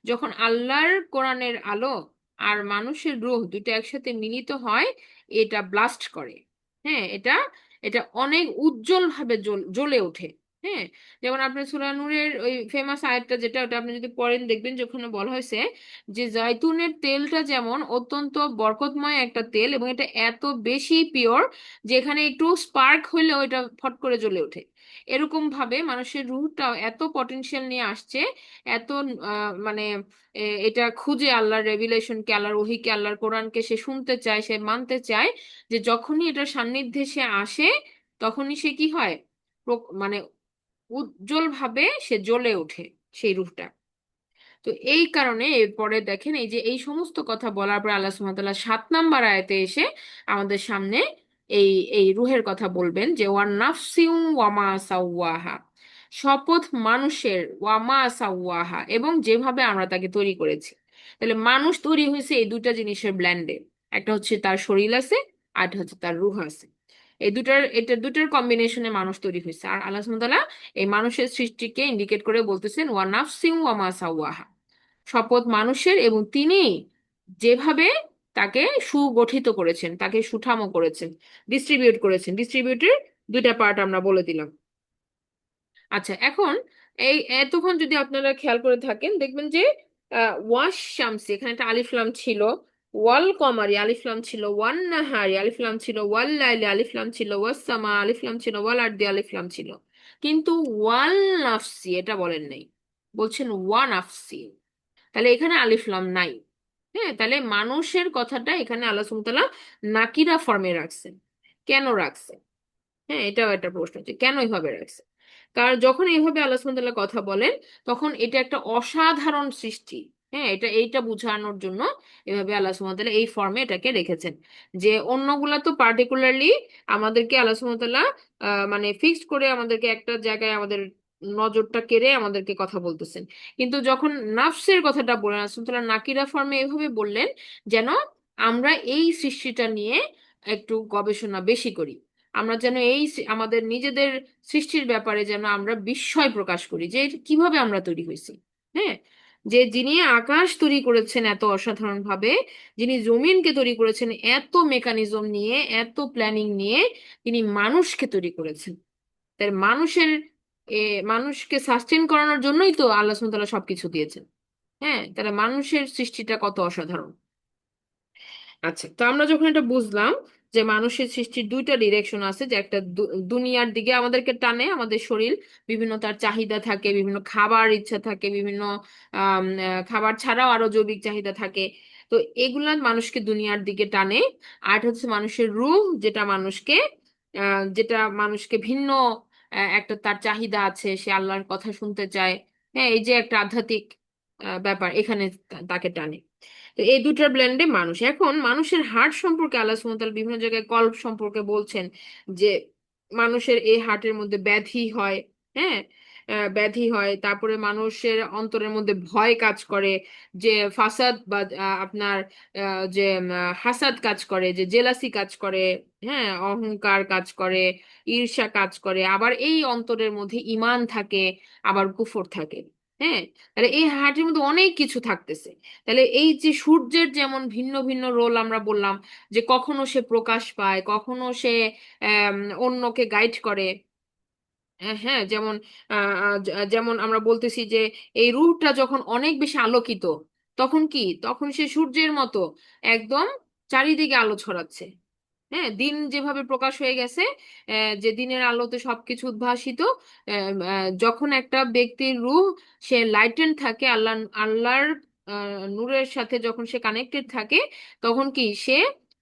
যখন আল্লাহর কোরআনের আলো আর মানুষের রুহ দুটো একসাথে মিলিত হয়, এটা ব্লাস্ট করে। হ্যাঁ, এটা এটা অনেক উজ্জ্বল ভাবে জ্বলে ওঠে। হ্যাঁ, যেমন আপনি সূরা নূরের ওই ফেমাস আয়াতটা, যেটা ওটা আপনি যদি পড়েন দেখবেন যে ওখানে বলা হয়েছে যে জয়তুনের তেলটা যেমন অত্যন্ত বরকতময় একটা তেল, এবং এটা এত বেশি পিওর যে এখানে একটু স্পার্ক হইলেও এটা ফট করে জ্বলে ওঠে। এরকম ভাবে মানুষের রূহটাও এত পটেনশিয়াল নিয়ে আসছে, এত মানে এটা খুঁজে আল্লাহর রেভিলেশনকে, আল্লাহর ওহীকে, আল্লাহর কোরআনকে সে শুনতে চায়, সে মানতে চায়, যে যখনই এটার সান্নিধ্যে সে আসে তখনই সে কি হয়, মানে উজ্জ্বল ভাবে সে জ্বলে ওঠে সেই রূপটা। তো এই কারণে এরপরে দেখেন, এই যে এই সমস্ত কথা বলার পর আল্লাহ সুবহানাহু ওয়া তাআলা 7 নম্বর আয়াতে এসে আমাদের সামনে এই এই রুহের কথা বলবেন, যে ওয়ান নাফসিউ ওয়ামা সাওয়াহা, শপথ মানুষের, ওয়ামা সাওয়াহা, এবং যেভাবে আমরা তাকে তৈরি করেছি। তাহলে মানুষ তৈরি হয়েছে এই দুটা জিনিসের ব্ল্যান্ডে, একটা হচ্ছে তার শরীর আছে, আর একটা হচ্ছে তার রূহ আছে। এটা দুটার কম্বিনেশনে মানুষ তৈরি হয়েছে। আর আল্লাহ সুবহানাহু ওয়া তাআলা এই মানুষের সৃষ্টিকে ইন্ডিকেট করে বলতেছেন ওয়া নাফসিন ওয়া মা সাওয়াহা, শপথ মানুষের, এবং তিনি যেভাবে তাকে সুগঠিত করেছেন, তাকে সুঠামো করেছেন, ডিস্ট্রিবিউট করেছেন। ডিস্ট্রিবিউটের দুইটা পার্ট আমরা বলে দিলাম। আচ্ছা, এখন এই এতক্ষণ যদি আপনারা খেয়াল করে থাকেন দেখবেন যে ওয়াশ শামসি, এখানে একটা আলিফ লাম ছিল, ওয়াল কমারি আলিফ লাম ছিল, ওয়ান নাহারি আলিফ লাম ছিল, ওয়াল লাইলি আলিফ লাম ছিল, ওয়াস সামা আলিফ লাম ছিল, ওয়াল আরদি আলিফ লাম ছিল। কিন্তু ওয়াল নাফসি এটা বলেন নাই, বলছেন ওয়া নাফসি। তাহলে এখানে আলিফ লাম নাই। হ্যাঁ, তাহলে মানুষের কথাটা এখানে আল্লাহ সুবহানাহু ওয়া তাআলা নাকিরা ফর্মে রাখছেন। কেন রাখছে? হ্যাঁ, এটাও একটা প্রশ্ন যে কেন এইভাবে রাখছে। কারণ যখন এইভাবে আল্লাহ সুবহানাহু ওয়া তাআলা কথা বলেন, তখন এটা একটা অসাধারণ সৃষ্টি। হ্যাঁ, এইটা বোঝানোর জন্য এভাবে আল্লাহ সুবহানাহু ওয়া তাআলা এই ফর্মে এটাকে রেখেছেন। যে অন্যগুলা তো পার্টিকুলারলি আমাদেরকে আল্লাহ সুবহানাহু ওয়া তাআলা মানে ফিক্সড করে আমাদেরকে একটা জায়গায় আমাদের নজরটা কেড়ে আমাদেরকে কথা বলতেছেন। কিন্তু যখন নাফসের কথাটা বললেন আল্লাহ সুবহানাহু ওয়া তাআলা নাকিরা ফর্মে এভাবে বললেন, যেন আমরা এই সৃষ্টিটা নিয়ে একটু গবেষণা বেশি করি। আমরা যেন আমাদের নিজেদের সৃষ্টির ব্যাপারে যেন আমরা বিস্ময় প্রকাশ করি যে এটা কিভাবে আমরা তৈরি হয়েছি। হ্যাঁ, যে যিনি আকাশ তৈরি করেছেন এত অসাধারণ ভাবে, যিনি জমিনকে তৈরি করেছেন এত মেকানিজম নিয়ে, এত প্ল্যানিং নিয়ে, তিনি মানুষকে তৈরি করেছেন। তাই মানুষকে সাস্টেন করানোর জন্যই তো আল্লাহ সুবহানাহু ওয়া তাআলা সবকিছু দিয়েছেন। হ্যাঁ, তাহলে মানুষের সৃষ্টিটা কত অসাধারণ। আচ্ছা, তো আমরা যখন এটা বুঝলাম যে মানুষের সৃষ্টির দুইটা ডিরেকশন আছে, যে একটা দুনিয়ার দিকে আমাদেরকে টানে, আমাদের শরীর বিভিন্ন তার চাহিদা থাকে, বিভিন্ন খাবার ইচ্ছা থাকে, বিভিন্ন খাবার ছাড়াও আরো জৈবিক চাহিদা থাকে। তো এগুলা মানুষকে দুনিয়ার দিকে টানে। আর হচ্ছে মানুষের রূহ, যেটা মানুষকে ভিন্ন একটা তার চাহিদা আছে, সে আল্লাহর কথা শুনতে চায়। হ্যাঁ, এই যে একটা আধ্যাত্মিক ব্যাপার এখানে তাকে টানে। তো এই দুটার ব্লেন্ডে মানুষ। এখন মানুষের হার্ট সম্পর্কে আল্লাহ সুবহানাহু ওয়া তাআলা বিভিন্ন জায়গায় কল্ব সম্পর্কে বলছেন যে মানুষের এই হার্টের মধ্যে ব্যাধি হয়। হ্যাঁ, ব্যাধি হয়, তারপরে মানুষের অন্তরের মধ্যে ভয় কাজ করে, যে ফাসাদ বা আপনার যে হাসাদ কাজ করে, যে জেলাসি কাজ করে। হ্যাঁ, অহংকার কাজ করে, ঈর্ষা কাজ করে, আবার এই অন্তরের মধ্যে ঈমান থাকে, আবার কুফর থাকে। হ্যাঁ, তাহলে এই হার্টের মধ্যে অনেক কিছু থাকতেছে। তাহলে এই যে সূর্যের যেমন ভিন্ন ভিন্ন রোল আমরা বললাম, যে কখনো সে প্রকাশ পায়, কখনো সে আম, অন্যকে গাইড করে। হ্যাঁ, যেমন যেমন আমরা বলতেছি যে এই রুহটা যখন অনেক বেশি আলোকিত, তখন কি, তখন সে সূর্যের মতো একদম চারিদিকে আলো ছড়াচ্ছে। হ্যাঁ, দিন যেভাবে প্রকাশ হয়ে গেছে, যে দিনের আলোতে সবকিছু উদ্ভাসিত, যখন একটা ব্যক্তির রূহ সে লাইটেন থাকে আল্লাহর নূরের সাথে, যখন সে কানেক্টেড থাকে, তখন কি সে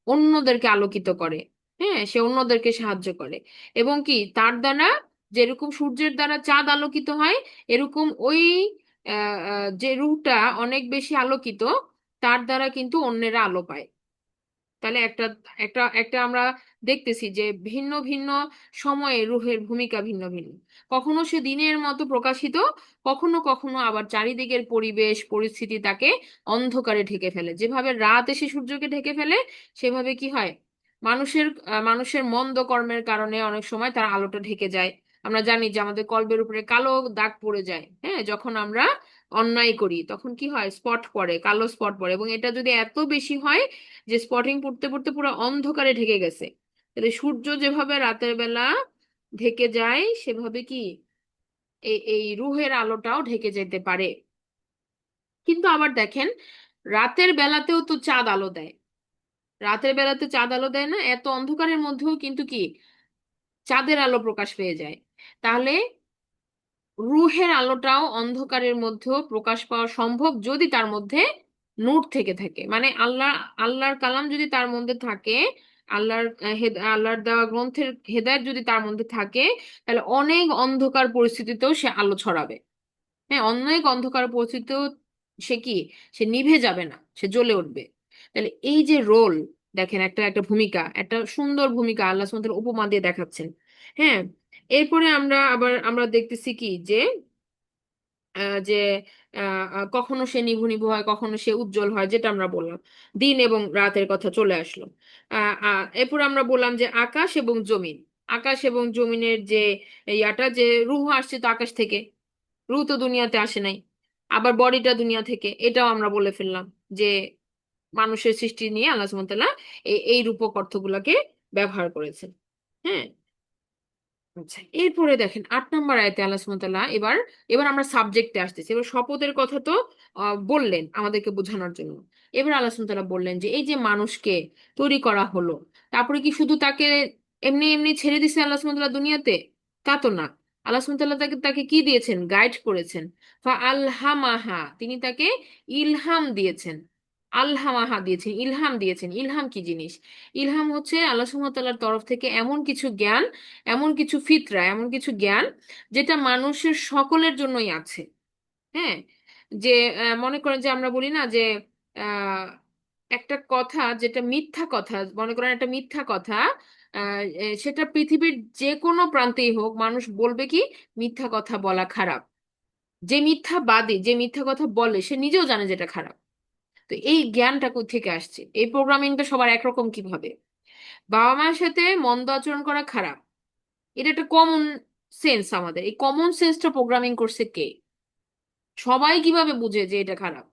অন্যদেরকে আলোকিত করে। হ্যাঁ, সে অন্যদেরকে সাহায্য করে। এবং কি তার দ্বারা, যেরকম সূর্যের দ্বারা চাঁদ আলোকিত হয়, এরকম ওই যে রূহটা অনেক বেশি আলোকিত, তার দ্বারা কিন্তু অন্যেরা আলো পায়। তাহলে একটা একটা একটা আমরা দেখতেছি যে ভিন্ন ভিন্ন সময়ে রুহের ভূমিকা ভিন্ন ভিন্ন। কখনো সে দিনের মতো প্রকাশিত, কখনো কখনো আবার চারিদিকের পরিবেশ পরিস্থিতি তাকে অন্ধকারে ঢেকে ফেলে। যেভাবে রাত এসে সূর্যকে ঢেকে ফেলে, সেভাবে কি হয়, মানুষের মন্দ কর্মের কারণে অনেক সময় তার আলোটা ঢেকে যায়। আমরা জানি যে আমাদের কলবের উপরে কালো দাগ পড়ে যায়। হ্যাঁ, যখন আমরা অন্যায় করি তখন কি হয়, স্পট পড়ে, কালো স্পট পড়ে, এবং এটা যদি এত বেশি হয় যে স্পটিং পড়তে পড়তে পুরো অন্ধকারে ঢেকে গেছে, তাহলে সূর্য যেভাবে রাতের বেলা ঢেকে যায়, সেভাবে কি এই রুহের আলোটাও ঢেকে যেতে পারে। কিন্তু আবার দেখেন, রাতের বেলাতেও তো চাঁদ আলো দেয়। রাতের বেলাতে চাঁদ আলো দেয় না, এত অন্ধকারের মধ্যেও কিন্তু কি চাঁদের আলো প্রকাশ পেয়ে যায়। তাহলে রুহের আলোটাও অন্ধকারের মধ্যেও প্রকাশ পাওয়া সম্ভব, যদি তার মধ্যে নূর থেকে থাকে, মানে আল্লাহর কালাম যদি তার মধ্যে থাকে, আল্লাহর দেওয়া গ্রন্থের হেদায়েত যদি তার মধ্যে থাকে, তাহলে অনেক অন্ধকার পরিস্থিতিতেও সে আলো ছড়াবে। হ্যাঁ, অনেক অন্ধকার পরিস্থিতিতেও সে কি, সে নিভে যাবে না, সে জ্বলে উঠবে। তাহলে এই যে রোল, দেখেন একটা একটা ভূমিকা, একটা সুন্দর ভূমিকা আল্লাহ সুবহানাহু ওয়া তাআলা উপমা দিয়ে দেখাচ্ছেন। হ্যাঁ, এরপরে আমরা দেখতেছি কি যে যে কখনো সে নিভু নিভু হয়, কখনো সে উজ্জ্বল হয়, যেটা আমরা বললাম, দিন এবং রাতের কথা চলে আসলো। এরপর আমরা বললাম যে আকাশ এবং জমিন। আকাশ এবং জমিনের যে ইয়াটা, যে রুহ আসছে তো আকাশ থেকে, রুহ তো দুনিয়াতে আসে নাই। আবার বডিটা দুনিয়া থেকে, এটাও আমরা বলে ফেললাম যে মানুষের সৃষ্টি নিয়ে আল্লাহ সুবহানাহু ওয়া তাআলা এই রূপক অর্থগুলোকে ব্যবহার করেছেন। হ্যাঁ, আচ্ছা, এরপরে দেখেন 8 নম্বর আয়াতে আল্লাহ সুবহানাহু ওয়া তাআলা এবার এবার আমরা সাবজেক্টে আসতেছি। এবার শপথের কথা তো বললেন আমাদেরকে বোঝানোর জন্য। এবার আল্লাহ সুবহানাহু ওয়া তাআলা বললেন যে এই যে মানুষকে তৈরি করা হলো, তারপরে কি শুধু তাকে এমনি এমনি ছেড়ে দিছে আল্লাহ সুবহানাহু ওয়া তাআলা দুনিয়াতে? তা তো না। আল্লাহ সুবহানাহু ওয়া তাআলা তাকে তাকে কি দিয়েছেন? গাইড করেছেন। ফা আলহামাহা, তিনি তাকে ইলহাম দিয়েছেন। আলহামাহা দিয়েছেন, ইলহাম দিয়েছেন। ইলহাম কি জিনিস? ইলহাম হচ্ছে আল্লাহ সুবহানাহু ওয়া তাআলার তরফ থেকে এমন কিছু জ্ঞান, এমন কিছু ফিতরা, এমন কিছু জ্ঞান যেটা মানুষের সকলের জন্যই আছে। হ্যাঁ, যে মনে করেন যে আমরা বলি না যে আহ, একটা কথা যেটা মিথ্যা কথা, মনে করেন একটা মিথ্যা কথা, সেটা পৃথিবীর যে কোনো প্রান্তেই হোক মানুষ বলবে কি মিথ্যা কথা বলা খারাপ। যে মিথ্যাবাদী, যে মিথ্যা কথা বলে সে নিজেও জানে যেটা খারাপ। তো এই জ্ঞানটা কোথা থেকে আসছে? এই প্রোগ্রামিংটা সবার একরকম কিভাবে? বাবা মায়ের সাথে মন্দ আচরণ করা খারাপ, এটা একটা কমন সেন্স। আমাদের এই কমন সেন্সটা প্রোগ্রামিং করছে কে? সবাই কিভাবে বুঝে যে এটা খারাপ?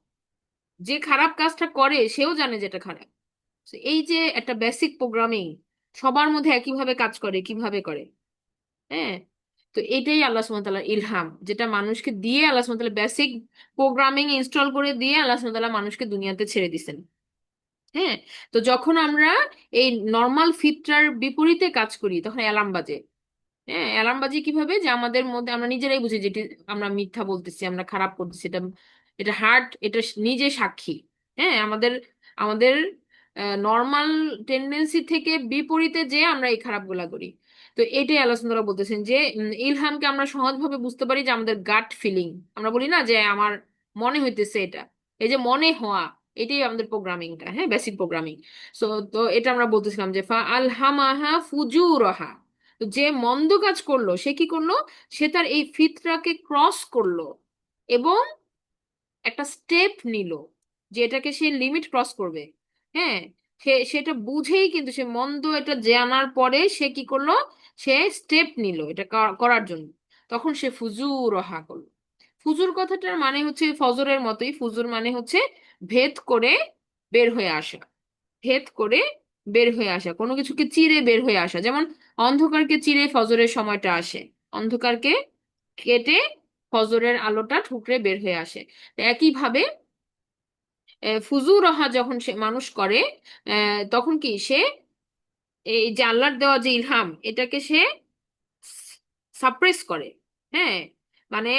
যে খারাপ কাজটা করে সেও জানে যেটা খারাপ। So, এই যে একটা বেসিক প্রোগ্রামিং সবার মধ্যে একইভাবে কাজ করে, কিভাবে করে? হ্যাঁ, তো এটাই আল্লাহ সুবহানাহু ওয়া তাআলার ইলহাম, যেটা মানুষকে দিয়ে আল্লাহ সুবহানাহু ওয়া তাআলা বেসিক প্রোগ্রামিং ইনস্টল করে দিয়ে আল্লাহ সুবহানাহু ওয়া তাআলা মানুষকে দুনিয়াতে ছেড়ে দিছেন। হ্যাঁ, তো যখন আমরা এই নর্মাল ফিতরার বিপরীতে কাজ করি তখন অ্যালার্ম বাজে। হ্যাঁ, অ্যালার্ম বাজি কিভাবে? যে আমাদের মধ্যে আমরা নিজেরাই বুঝি যেটি আমরা মিথ্যা বলতেছি, আমরা খারাপ করতেছি, এটা এটা হার্ট, এটা নিজে সাক্ষী। হ্যাঁ, আমাদের আমাদের নর্মাল টেন্ডেন্সি থেকে বিপরীতে যে আমরা এই খারাপগুলা করি। তো এটাই আল্লাহ সুবহানাহু ওয়া তাআলা বলতেছেন যে ইলহামকে আমরা সহজভাবে বুঝতে পারি যে আমাদের গাট ফিলিং। আমরা বলি না যে আমার মনে হইতেছে এটা, এই যে মনে হওয়া, এটাই আমাদের প্রোগ্রামিংটা। হ্যাঁ, বেসিক প্রোগ্রামিং। সো তো এটা আমরা বলতেছিলাম যে ফা আলহামাহা ফুজুরহা। তো যে মন্দ কাজ করলো সে কি করলো? সে তার এই ফিতরাকে ক্রস করলো এবং একটা স্টেপ নিল যে এটাকে সে লিমিট ক্রস করবে। হ্যাঁ, সেটা বুঝেই কিন্তু সে মন্দ, এটা জানার পরে সে কি করলো? সে স্টেপ নিল এটা করার জন্য। তখন সে ফুজুর হা করলো। ফুজুর কথাটার মানে হচ্ছে ফজরের মতোই। ফুজুর মানে হচ্ছে ভেদ করে বের হয়ে আসা। ভেদ করে বের হয়ে আসা, কোনো কিছুকে চিরে বের হয়ে আসা। যেমন অন্ধকারকে চিরে ফজরের সময়টা আসে, অন্ধকারকে কেটে ফজরের আলোটা ঠুকরে বের হয়ে আসে। তো একইভাবে ফুজুরহা যখন সে মানুষ করে, তখন কি সে এই যে আল্লাহর দেওয়া যে ইলহাম এটাকে সে সাপ্রেস করে। হ্যাঁ, মানে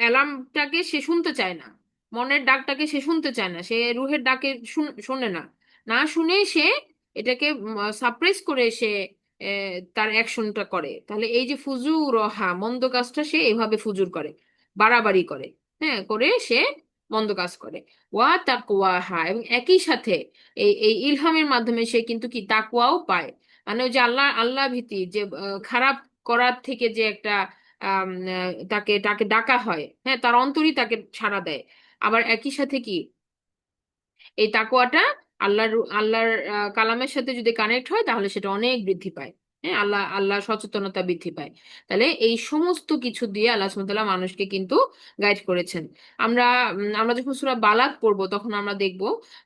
অ্যালার্মটাকে সে শুনতে চায় না, মনের ডাকটাকে সে শুনতে চায় না, সে রুহের ডাকে শোনে না। না শুনে সে এটাকে সাপ্রেস করে সে তার অ্যাকশনটা করে। তাহলে এই যে ফুজুর হা, মন্দ কাজটা সে এভাবে ফুজুর করে, বাড়াবাড়ি করে। হ্যাঁ, করে সে মন্দ কাজ করে। ওয়া তাকওয়া হা, এবং একই সাথে এই এই ইলহামের মাধ্যমে সে কিন্তু কি তাকওয়াও পায়। মানে ওই যে আল্লাহ আল্লাহ ভীতি, যে খারাপ করার থেকে যে একটা তাকে তাকে ডাকা হয়, হ্যাঁ, তার অন্তরই তাকে সাড়া দেয়। আবার একই সাথে কি এই তাকওয়াটা আল্লাহর কালামের সাথে যদি কানেক্ট হয় তাহলে সেটা অনেক বৃদ্ধি পায়। হ্যাঁ, আল্লাহ সচেতনতা বৃদ্ধি পায়। তাহলে এই সমস্ত কিছু দিয়ে আল্লাহ সুবহানাহু ওয়া তাআলা মানুষকে কিন্তু গাইড করেছেন। আমরা আমরা যখন সূরা বালাগ পড়বো তখন আমরা দেখব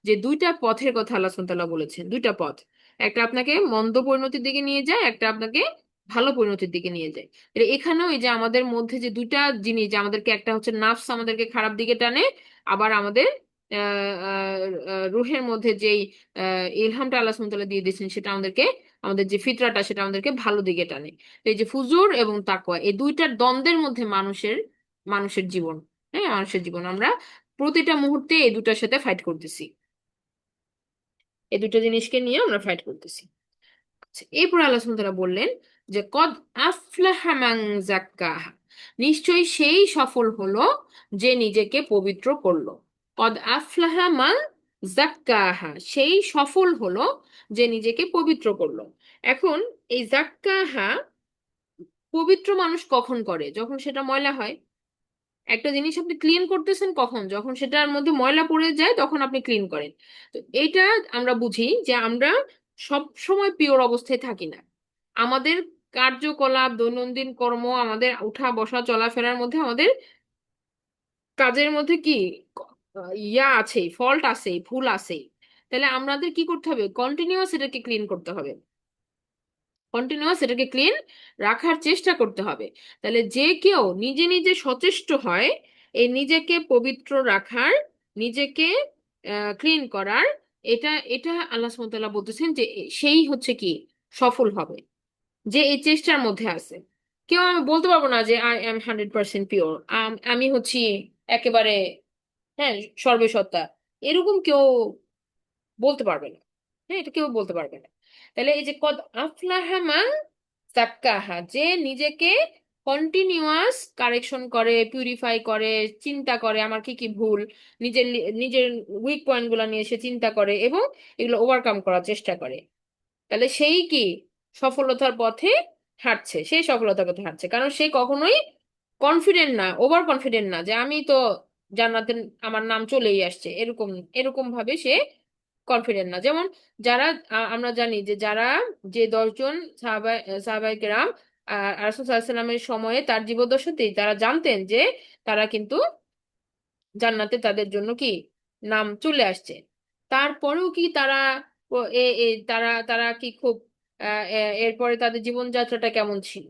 যে দুইটা পথের কথা আল্লাহ সুবহানাহু ওয়া তাআলা বলেছেন। দুইটা পথ, একটা আপনাকে মন্দ পরিণতির দিকে নিয়ে যায়, একটা আপনাকে ভালো পরিণতির দিকে নিয়ে যায়। তাহলে এখানেও এই যে আমাদের মধ্যে যে দুইটা জিনিস, যে আমাদেরকে একটা হচ্ছে নাফস আমাদেরকে খারাপ দিকে টানে, আবার আমাদের রুহের মধ্যে যেই ইলহামটা আল্লাহ সুবহানাহু ওয়া তাআলা দিয়ে দিয়েছেন সেটা আমাদেরকে, আমাদের যে ফিতরাটা সেটা আমাদেরকে ভালো দিকে টানে। তো এই যে ফুজুর এবং তাকওয়া, এই দুইটার দ্বন্দ্বের মধ্যে মানুষের মানুষের জীবন। হ্যাঁ, মানুষের জীবন আমরা প্রতিটা মুহূর্তে এই দুটার সাথে ফাইট করতেছি, এই দুটো জিনিসকে নিয়ে আমরা ফাইট করতেছি। আচ্ছা, এরপর আল্লাহ সুবহানাহু ওয়া তাআলা বললেন যে কদ আফলাহা মান যাক্কাহা, নিশ্চয়ই সেই সফল হলো যে নিজেকে পবিত্র করলো। কদ আফলাহা মান যাক্কাহা, সেই সফল হলো যে নিজেকে পবিত্র করলো। এখন এই যাক্কাহা পবিত্র মানুষ কখন করে? যখন সেটা ময়লা হয়। একটা জিনিস আপনি ক্লিন করতেছেন কখন? যখন সেটার মধ্যে ময়লা পড়ে যায় তখন আপনি ক্লিন করেন। তো এইটা আমরা বুঝি যে আমরা সব সময় পিওর অবস্থায় থাকি না। আমাদের কার্যকলাপ, দৈনন্দিন কর্ম, আমাদের উঠা বসা চলাফেরার মধ্যে, আমাদের কাজের মধ্যে কি ইয়া আছে, ফল্ট আছে, ভুল আছে। তাহলে আমাদের কি করতে হবে? কন্টিনিউয়াস এটাকে ক্লিন করতে হবে। কন্টিনিউয়াস এটাকে ক্লিন রাখার চেষ্টা করতে হবে। তাহলে যে কেউ নিজে নিজে সচেষ্ট হয় এই নিজেকে পবিত্র রাখার, নিজেকে ক্লিন করার, এটা এটা আল্লাহ সুবহানাহু ওয়া তাআলা বলতেছেন যে সেই হচ্ছে কি সফল হবে, যে এই চেষ্টার মধ্যে আছে। কেউ আমি বলতে পারবো না যে আই এম 100% পিওর, আমি হচ্ছি একেবারে হ্যাঁ সর্বসত্তা, এরকম কেউ বলতে পারবে না। হ্যাঁ, এটা কেউ বলতে পারবে না। তাহলে এই যে কদ আফলাহা মান যাক্কাহা, যে নিজেকে কন্টিনিউয়াস কারেকশন করে, পিউরিফাই করে, চিন্তা করে আমার কি কি ভুল, নিজের উইক পয়েন্ট গুলা নিয়ে সে চিন্তা করে এবং এগুলো ওভারকাম করার চেষ্টা করে, তাহলে সেই কি সফলতার পথে হাঁটছে, সেই সফলতার পথে হাঁটছে। কারণ সে কখনোই কনফিডেন্ট না, ওভার কনফিডেন্ট না যে আমি তো জান্নাতে আমার নাম চলেই আসছে, এরকম এরকম ভাবে সে কনফিডেন্ট না। যেমন যারা আমরা জানি যে যারা, যে 10 জন সাহাবায়ে কেরাম রাসূল সাল্লাল্লাহু আলাইহি সাল্লামের সময়ে তার জীবদ্দশাতেই তারা জানতেন যে তারা কিন্তু জান্নাতে তাদের জন্য কি নাম চলে আসছে, তারপরেও কি তারা তারা তারা কি খুব এরপরে তাদের জীবনযাত্রাটা কেমন ছিল?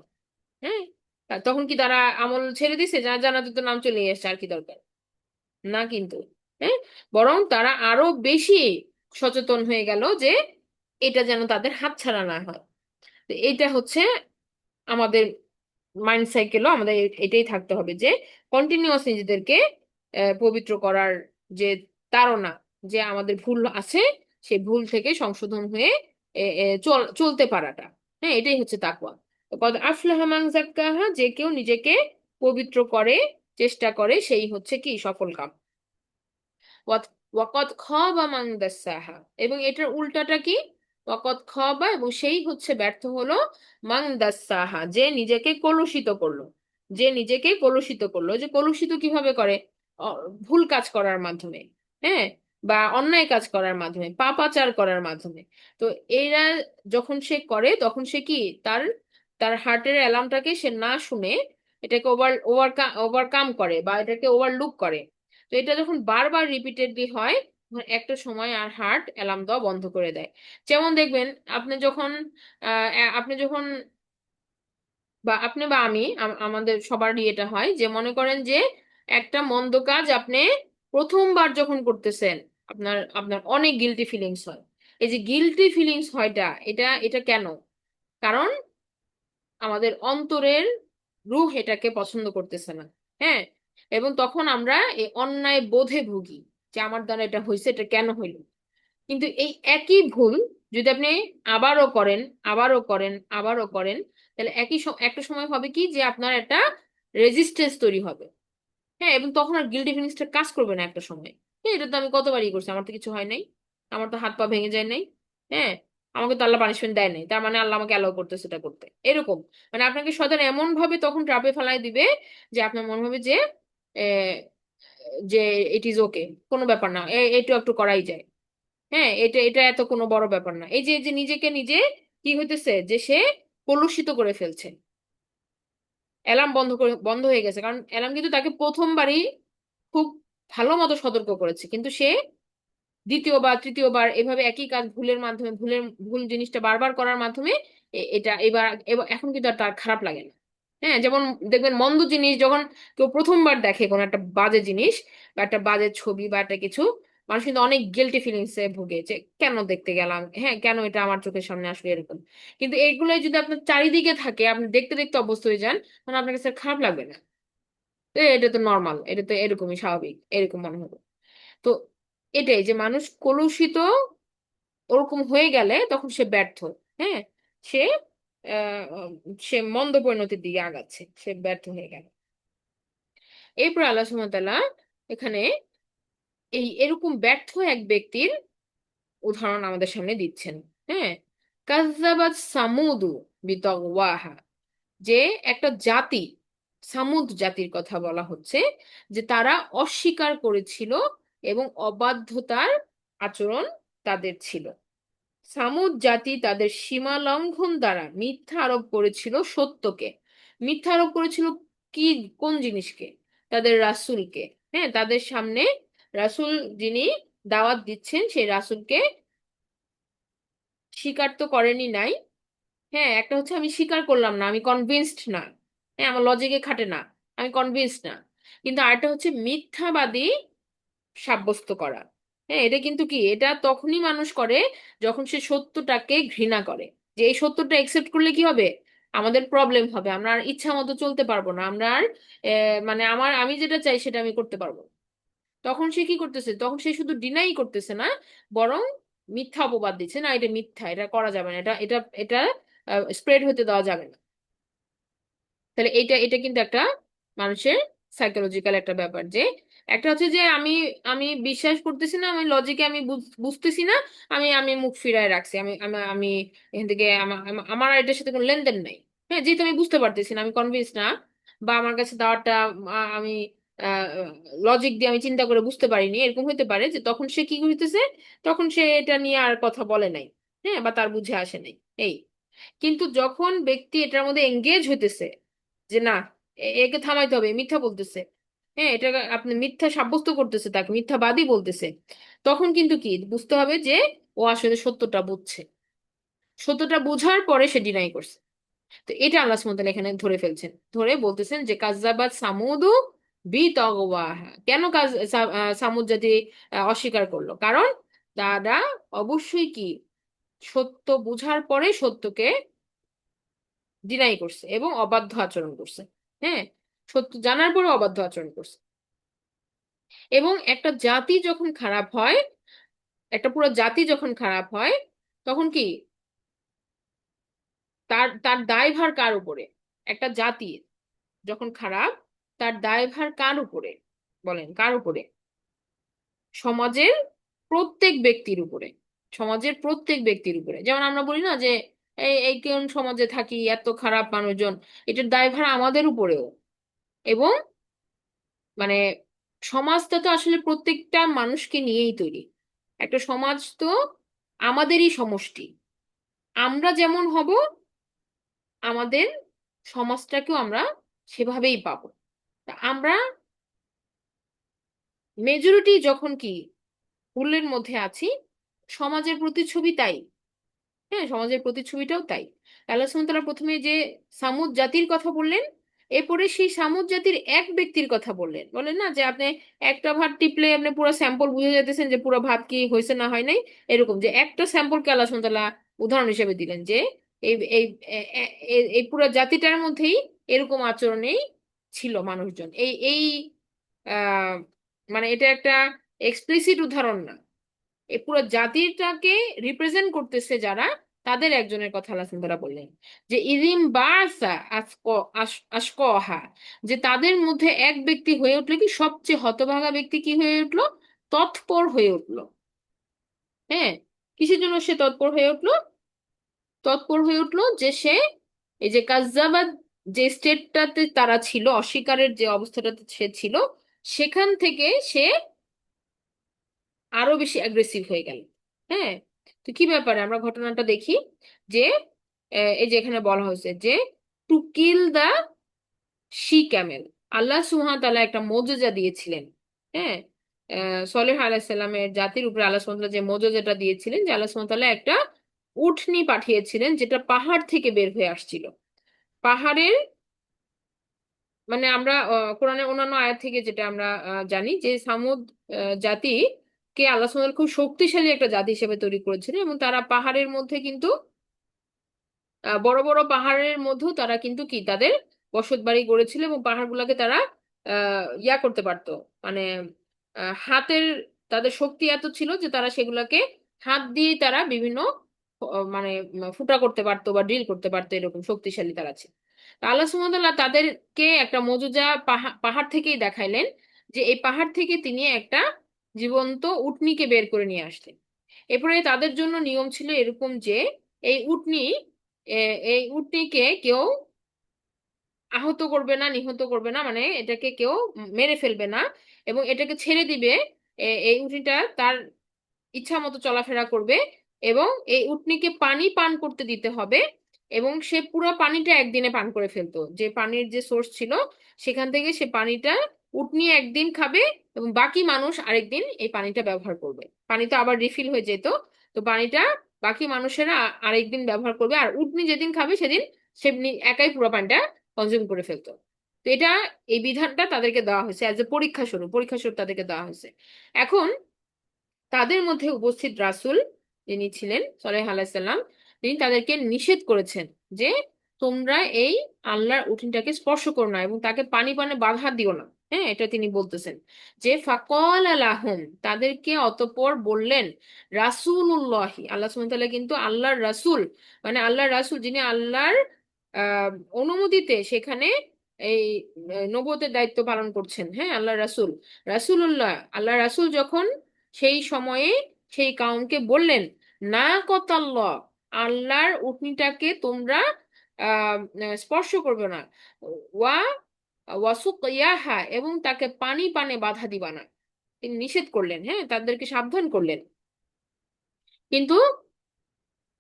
হ্যাঁ, তখন কি তারা আমল ছেড়ে দিছে, যার জান্নাতে তো নাম চলে এসেছে আর কি দরকার? না কিন্তু। হ্যাঁ, বরং তারা আরো বেশি সচেতন হয়ে গেল যে এটা যেন তাদের হাতছাড়া না হয়। তো এটা হচ্ছে আমাদের মাইন্ড সাইকেলও আমাদের এটাই থাকতে হবে যে কন্টিনিউয়াস নিজেদেরকে পবিত্র করার যে তাড়না, যে আমাদের ভুল আছে সেই ভুল থেকে সংশোধন হয়ে চলতে পারাটা। হ্যাঁ, এটাই হচ্ছে তাকওয়া। তো কদ আফলাহা মান যাক্কাহা, যে কেউ নিজেকে পবিত্র করে, চেষ্টা করে, সেই হচ্ছে কি সফল কাম। ওয়াকদ খাবা মান দাসাহা, এবং এটার উল্টাটা কি? ওয়াকদ খাবা, এবং সেই হচ্ছে ব্যর্থ হলো মান দাসাহা, যে নিজেকে কলুষিত করলো। যে নিজেকে কলুষিত করলো, যে কলুষিত কিভাবে করে? ভুল কাজ করার মাধ্যমে, হ্যাঁ, বা অন্যায় কাজ করার মাধ্যমে, পাপাচার করার মাধ্যমে। তো এরা যখন সে করে তখন সে কি তার তার হার্টের অ্যালার্মটাকে সে না শুনে এটাকে ওভারকাম করে বা এটাকে ওভারলুক করে। তো এটা যখন বারবার রিপিটেডলি হয় তখন একটা সময় আর হার্ট অ্যালার্ম দেওয়া বন্ধ করে দেয়। যেমন দেখবেন আপনি যখন বা আপনি বা আমি আমাদের সবারই এটা হয় যে মনে করেন যে একটা মন্দ কাজ আপনি প্রথমবার যখন করতেছেন আপনার আপনার অনেক গিলটি ফিলিংস হয়। এই যে গিলটি ফিলিংস হয়টা, এটা এটা কেন? কারণ আমাদের অন্তরের রূহ এটাকে পছন্দ করতেছে না। হ্যাঁ, এবং তখন আমরা এই অন্যায় বোধে ভুগি যে আমার দ্বারা এটা হয়েছে, এটা কেন হইলো। কিন্তু এই একই ভুল যদি আপনি আবারও করেন, আবারও করেন, আবারও করেন, তাহলে একটা সময় হবে কি যে আপনার একটা রেজিস্ট্যান্স তৈরি হবে। হ্যাঁ, এবং তখন আর গিল্টি ফিলিংসটা কাজ করবে না একটা সময়। হ্যাঁ, এটা তো আমি কতবারই করছি, আমার তো কিছু হয় নাই, আমার তো হাত পা ভেঙে যায় নাই। হ্যাঁ, আমাকে তো আল্লাহ পানিশমেন্ট দেয় নাই, তার মানে আল্লাহ আমাকে অ্যালাউ করতে সেটা করতে, এরকম। মানে আপনাকে শয়তান এমন ভাবে তখন ট্রাপে ফেলাই দিবে যে আপনার মনে হবে যে আহ, যে ইট ইজ ওকে, কোনো ব্যাপার না, একটু একটু করাই যায়। হ্যাঁ, এটা এটা এত কোনো বড় ব্যাপার না। এই যে যে নিজেকে নিজে কি হইতেছে যে সে কলুষিত করে ফেলছে। অ্যালার্ম বন্ধ হয়ে গেছে কারণ অ্যালার্ম কিন্তু তাকে প্রথমবারই খুব ভালো মতো সতর্ক করেছে, কিন্তু সে দ্বিতীয়বার তৃতীয়বার এভাবে একই কাজ ভুল জিনিসটা বারবার করার মাধ্যমে এটা এখন কিন্তু আর তার খারাপ লাগে না। হ্যাঁ, যেমন দেখবেন মন্দ জিনিস যখন কেউ প্রথমবার দেখে কোনো একটা বাজে জিনিস বা একটা বাজে ছবি বা একটা কিছু, মানুষ কিন্তু অনেক গিল্টি ফিলিংস এ ভুগে যে কেন দেখতে গেলাম, হ্যাঁ কেন এটা আমার চোখের সামনে আসলে, এরকম। কিন্তু এইগুলো যদি আপনার চারিদিকে থাকে, আপনি দেখতে দেখতে অভ্যস্ত হয়ে যান, তখন আপনার কাছে আর খারাপ লাগবে না। তো এটা তো নর্মাল, এটা তো এরকমই স্বাভাবিক, এরকম মনে হবে। তো এটাই যে মানুষ কলুষিত ওরকম হয়ে গেলে তখন সে ব্যর্থ। হ্যাঁ, সে সে মন্দ পরিণতির দিকে আগাচ্ছে, সে ব্যর্থ হয়ে গেল। এরপর আল্লাহ সুবহানাহু ওয়া তাআলা এখানে এই এরকম ব্যর্থ এক ব্যক্তির উদাহরণ আমাদের সামনে দিচ্ছেন। হ্যাঁ, কাযযাবাত সামুদু বিতাগওয়াহা, যে একটা জাতি, সামুদ জাতির কথা বলা হচ্ছে, যে তারা অস্বীকার করেছিল এবং অবাধ্যতার আচরণ তাদের ছিল। সামুদ জাতি তাদের সীমা লঙ্ঘন দ্বারা মিথ্যা আরোপ করেছিল সত্যকে। মিথ্যা আরোপ করেছিল কি, কোন জিনিসকে? তাদের রাসূলকে। হ্যাঁ, তাদের সামনে রাসূল যিনি দাওয়াত দিচ্ছেন সেই রাসূলকে স্বীকার তো করেনি নাই, হ্যাঁ, একটা হচ্ছে আমি স্বীকার করলাম না, আমি কনভিন্সড না, হ্যাঁ আমার লজিকে খাটে না, আমি কনভিন্সড না। কিন্তু আরেকটা হচ্ছে মিথ্যাবাদী সাব্যস্ত করা। হ্যাঁ, এটা কিন্তু কি, এটা তখনই মানুষ করে যখন সে সত্যটাকে ঘৃণা করে, যে এই সত্যটা একসেপ্ট করলে কি হবে, আমাদের প্রবলেম হবে, আমরা আর ইচ্ছা মতো চলতে পারবো না, আমরা আর মানে আমি যেটা চাই সেটা আমি করতে পারবো না। তখন সে কি করতেছে, তখন সে শুধু ডিনাই করতেছে না, বরং মিথ্যা অপবাদ দিচ্ছে, না এটা মিথ্যা, এটা করা যাবে না, এটা এটা এটা স্প্রেড হতে দেওয়া যাবে না। তাহলে এটা এটা কিন্তু একটা মানুষের সাইকোলজিক্যাল একটা ব্যাপার, যে একটা হচ্ছে যে আমি আমি বিশ্বাস করতেছি না, আমি লজিকে আমি বুঝতেছি না, আমি আমি মুখ ফিরায় রাখছি, আমি আমি আমি এখান থেকে আমার আর এটার সাথে কোনো লেনদেন নাই। হ্যাঁ, যেহেতু আমি বুঝতে পারতেছি না, আমি কনভিন্স না, বা আমার কাছে দাওয়াটা আমি লজিক দিয়ে আমি চিন্তা করে বুঝতে পারিনি, এরকম হতে পারে, যে তখন সে কি করতেছে, তখন সে এটা নিয়ে আর কথা বলে নাই, হ্যাঁ, বা তার বুঝে আসে নাই এই। কিন্তু যখন ব্যক্তি এটার মধ্যে এঙ্গেজ হইতেছে, যে না, একে থামাইতে হবে, মিথ্যা বলতেছে, হ্যাঁ এটা আপনি মিথ্যা সাব্যস্ত করতেছে, তাকে মিথ্যাবাদী বলতেছে, তখন কিন্তু কি বুঝতে হবে, যে ও আসলে সত্যটা বুঝছে, সত্যটা বোঝার পরে সে ডিনাই করছে। তো এটা আল্লাহ সুবহানাহু ওয়া তাআলা এখানে ধরে ফেলছেন, ধরে বলতেছেন যে কাজ্জাবাত সামুদু বি তগওয়াহা। কেন সামুদ জাতি অস্বীকার করলো? কারণ তারা অবশ্যই কি সত্য বুঝার পরে সত্যকে ডিনাই করছে এবং অবাধ্য আচরণ করছে। হ্যাঁ, সত্য জানার পরে অবাধ্য আচরণ করছে। এবং একটা জাতি যখন খারাপ হয়, একটা পুরো জাতি যখন খারাপ হয়, তখন কি তার তার দায়ভার কার উপরে? একটা জাতি যখন খারাপ, তার দায়ভার কার উপরে? বলেন কার উপরে? সমাজের প্রত্যেক ব্যক্তির উপরে। সমাজের প্রত্যেক ব্যক্তির উপরে। যেমন আমরা বলি না যে এই এই কোন সমাজে থাকি, এত খারাপ মানুষজন, এটার দায়ভার আমাদের উপরেও। এবং মানে সমাজটা তো আসলে প্রত্যেকটা মানুষকে নিয়েই তৈরি। একটা সমাজ তো আমাদেরই সমষ্টি। আমরা যেমন হব, আমাদের সমাজটাকেও আমরা সেভাবেই পাবো। তা আমরা মেজরিটি যখন কি ভুলের মধ্যে আছি, সমাজের প্রতিচ্ছবি তাই। হ্যাঁ, সমাজের প্রতিচ্ছবিটাও তাই। আল্লাহ সুবহানাহু ওয়া তাআলা প্রথমে যে সামুদ জাতির কথা বললেন, এরপরে সেই সামুদ জাতির এক ব্যক্তির কথা বললেন। বলেন না যে আপনি একটা ভাত টিপলে আপনি পুরো স্যাম্পল বুঝে যেতেছেন যে পুরো ভাত কি হয়েছে না হয় নাই, এরকম যে একটা স্যাম্পলকে আল্লাহ সুবহানাহু ওয়া তাআলা উদাহরণ হিসেবে দিলেন, যে এই এই এই পুরো জাতিটার মধ্যেই এরকম আচরণেই ছিল মানুষজন। এই এই আহ মানে এটা একটা এক্সপ্লিসিট উদাহরণ না, এই পুরো জাতিটাকে রিপ্রেজেন্ট করতেছে যারা, তাদের একজনের কথা আল্লাহ তাআলা বললেন, যে ইরিম বাসা আশকহা, যে তাদের মধ্যে এক ব্যক্তি হয়ে উঠলো কি, সবচেয়ে হতভাগা ব্যক্তি কি হয়ে উঠলো, তৎপর হয়ে উঠলো। হ্যাঁ, কিসের জন্য সে তৎপর হয়ে উঠলো? তৎপর হয়ে উঠলো যে সে এই যে কাজ্জাবাদ যে স্টেটটাতে তারা ছিল, অস্বীকারের যে অবস্থাটাতে সে ছিল, সেখান থেকে সে আরো বেশি অ্যাগ্রেসিভ হয়ে গেল। হ্যাঁ, তো কি ব্যাপারে আমরা ঘটনাটা দেখি, যে এই যে এখানে বলা হয়েছে যে to kill the she camel, আল্লাহ সুবহানাহু ওয়া তাআলা একটা মোজেজা দিয়েছিলেন। হ্যাঁ, সলেহ আলাইহিস সালামের জাতির উপরে আল্লাহ সুবহানাহু ওয়া তাআলা যে মোজেজাটা দিয়েছিলেন, যে আল্লাহ সুবহানাহু ওয়া তাআলা একটা উটনি পাঠিয়েছিলেন, যেটা পাহাড় থেকে বের হয়ে আসছিল। পাহাড়ের মানে আমরা কোরআনের অন্যান্য আয়াত থেকে যেটা আমরা জানি, যে সামুদ জাতি কে আল্লাহ সুবহানাহু ওয়া তাআলা খুব শক্তিশালী একটা জাতি হিসেবে তৈরি করেছিলেন, এবং তারা পাহাড়ের মধ্যে কিন্তু বড় বড় পাহাড়ের মধ্যেও তারা কিন্তু কি তাদের বসত বাড়ি গড়েছিল, এবং পাহাড়গুলোকে তারা ইয়া করতে পারতো, মানে হাতের, তাদের শক্তি এত ছিল যে তারা সেগুলোকে হাত দিয়ে তারা বিভিন্ন মানে ফুটা করতে পারতো বা ড্রিল করতে পারতো, এরকম শক্তিশালী তারা ছিল। তা আল্লাহ সুবহানাহু ওয়া তাআলা তাদেরকে একটা মজুজা পাহাড় থেকেই দেখাইলেন, যে এই পাহাড় থেকে তিনি একটা জীবন্ত উটনিকে বের করে নিয়ে আসলেন। এরপরে তাদের জন্য নিয়ম ছিল এরকম যে এই উটনি এই উটনিকে কেউ আহত করবে না, নিহত করবে না, মানে এটাকে কেউ মেরে ফেলবে না, এবং এটাকে ছেড়ে দিবে। এই উটনিটা তার ইচ্ছা মতো চলাফেরা করবে, এবং এই উটনিকে পানি পান করতে দিতে হবে, এবং সে পুরো পানিটা একদিনে পান করে ফেলতো, যে পানির যে সোর্স ছিল সেখান থেকে সে পানিটা উটনি একদিন খাবে, এবং বাকি মানুষ আরেকদিন এই পানিটা ব্যবহার করবে। পানি তো আবার রিফিল হয়ে যেত, তো পানিটা বাকি মানুষেরা আরেকদিন ব্যবহার করবে, আর উটনি যেদিন খাবে সেদিন সে একাই পুরো পানিটা কনজিউম করে ফেলতো। তো এটা, এই বিধানটা তাদেরকে দেওয়া হয়েছে অ্যাজ এ পরীক্ষা স্বরূপ তাদেরকে দেওয়া হয়েছে। এখন তাদের মধ্যে উপস্থিত রাসূল যিনি ছিলেন সাল্লাল্লাহু আলাইহি সাল্লাম, তিনি তাদেরকে নিষেধ করেছেন যে তোমরা এই আল্লাহর উটনিটাকে স্পর্শ করো না এবং তাকে পানি পানে বাধা দিও না। হ্যাঁ, এটা তিনি বলতেছেন যে ফাকাল লাহুম, তাদেরকে অতঃপর বললেন, রাসূলুল্লাহি, আল্লাহ সুবহানাহু ওয়া তাআলা কিন্তু আল্লাহর রাসূল, মানে আল্লাহর রাসূল যিনি আল্লাহর আহ অনুমতিতে সেখানে এই নবুয়তের দায়িত্ব পালন করছেন। হ্যাঁ, আল্লাহর রাসূল, রাসূলুল্লাহ, আল্লাহর রাসূল যখন সেই সময়ে সেই কাউমকে বললেন, না কতাল্লাহ, আল্লাহর উটনিটাকে তোমরা স্পর্শ করবে না, ওয়া ওয়াসুকিয়াহা, এবং তাকে পানি পানে বাধা দিবা না, তিনি নিষেধ করলেন। হ্যাঁ, তাদেরকে সাবধান করলেন, কিন্তু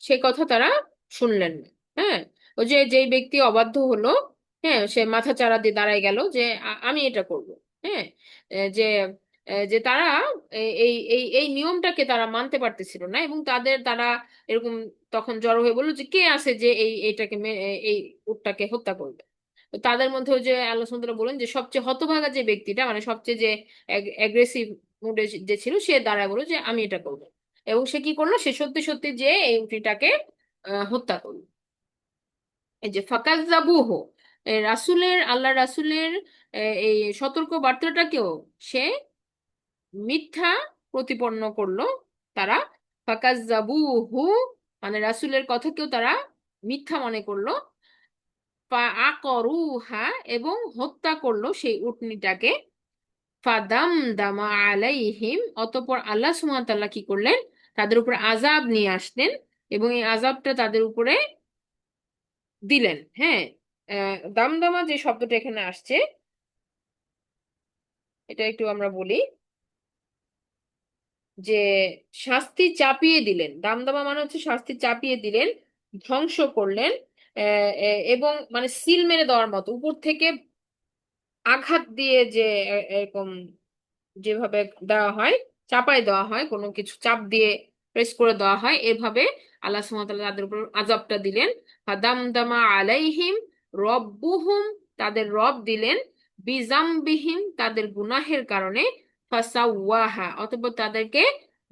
সে কথা তারা শুনলেন না। হ্যাঁ, ওই যে যেই ব্যক্তি অবাধ্য হলো, হ্যাঁ, সে মাথা চাড়া দিয়ে দাঁড়ায় গেল যে আমি এটা করব। হ্যাঁ, যে যে তারা এই এই এই নিয়মটাকে তারা মানতে পারতেছিল না, এবং তারা এরকম তখন জড়ো হয়ে বললো যে কে আছে যে এই উটটাকে হত্যা করবে। তো তাদের মধ্যে ওই যে আল্লাহ সুবহানাহু ওয়া তাআলা বলেন যে সবচেয়ে হতভাগা যে ব্যক্তিটা, মানে সবচেয়ে যে অ্যাগ্রেসিভ মুডে যে ছিল, সে দাঁড়ায় বললো যে আমি এটা করবো। এবং সে কি করলো, সে সত্যি সত্যি যে এই উটনিটাকে হত্যা করলো। এই যে ফাকাজ্জাবুহু, আল্লাহ রাসূলের এই সতর্ক বার্তাটাকেও সে মিথ্যা প্রতিপন্ন করলো। তারা ফাকাজ্জাবুহু, মানে রাসূলের কথাকেও তারা মিথ্যা মনে করলো। ফাআকরুহা, এবং হত্যা করলো সেই উটনিটাকে। ফাদাম দামা আলাইহিম, অতঃপর আল্লাহ সুবহানাহু ওয়া তাআলা কি করলেন, তাদের উপর আযাব নিয়ে আসলেন এবং এই আযাবটা তাদের উপরে দিলেন। হ্যাঁ, দামদামা যে শব্দটা এখানে আসছে, এটা একটু আমরা বলি যে শাস্তি চাপিয়ে দিলেন। দামদামা মানে হচ্ছে শাস্তি চাপিয়ে দিলেন, ধ্বংস করলেন, এবং মানে সিল মেরে দেওয়ার মতো উপর থেকে আঘাত দিয়ে যে এরকম যেভাবে দেওয়া হয়, চাপাই দেওয়া হয়, কোনো কিছু চাপ দিয়ে প্রেস করে দেওয়া হয়, এভাবে আল্লাহ সুবহানাহু ওয়া তাআলা তাদের উপর আযাবটা দিলেন। ফাদামদামা আলাইহিম রব্বুহুম, তাদের রব দিলেন, বিজামবিহিম, তাদের গুনাহের কারণে, ফাসাওয়াহা, অতঃপর তাদেরকে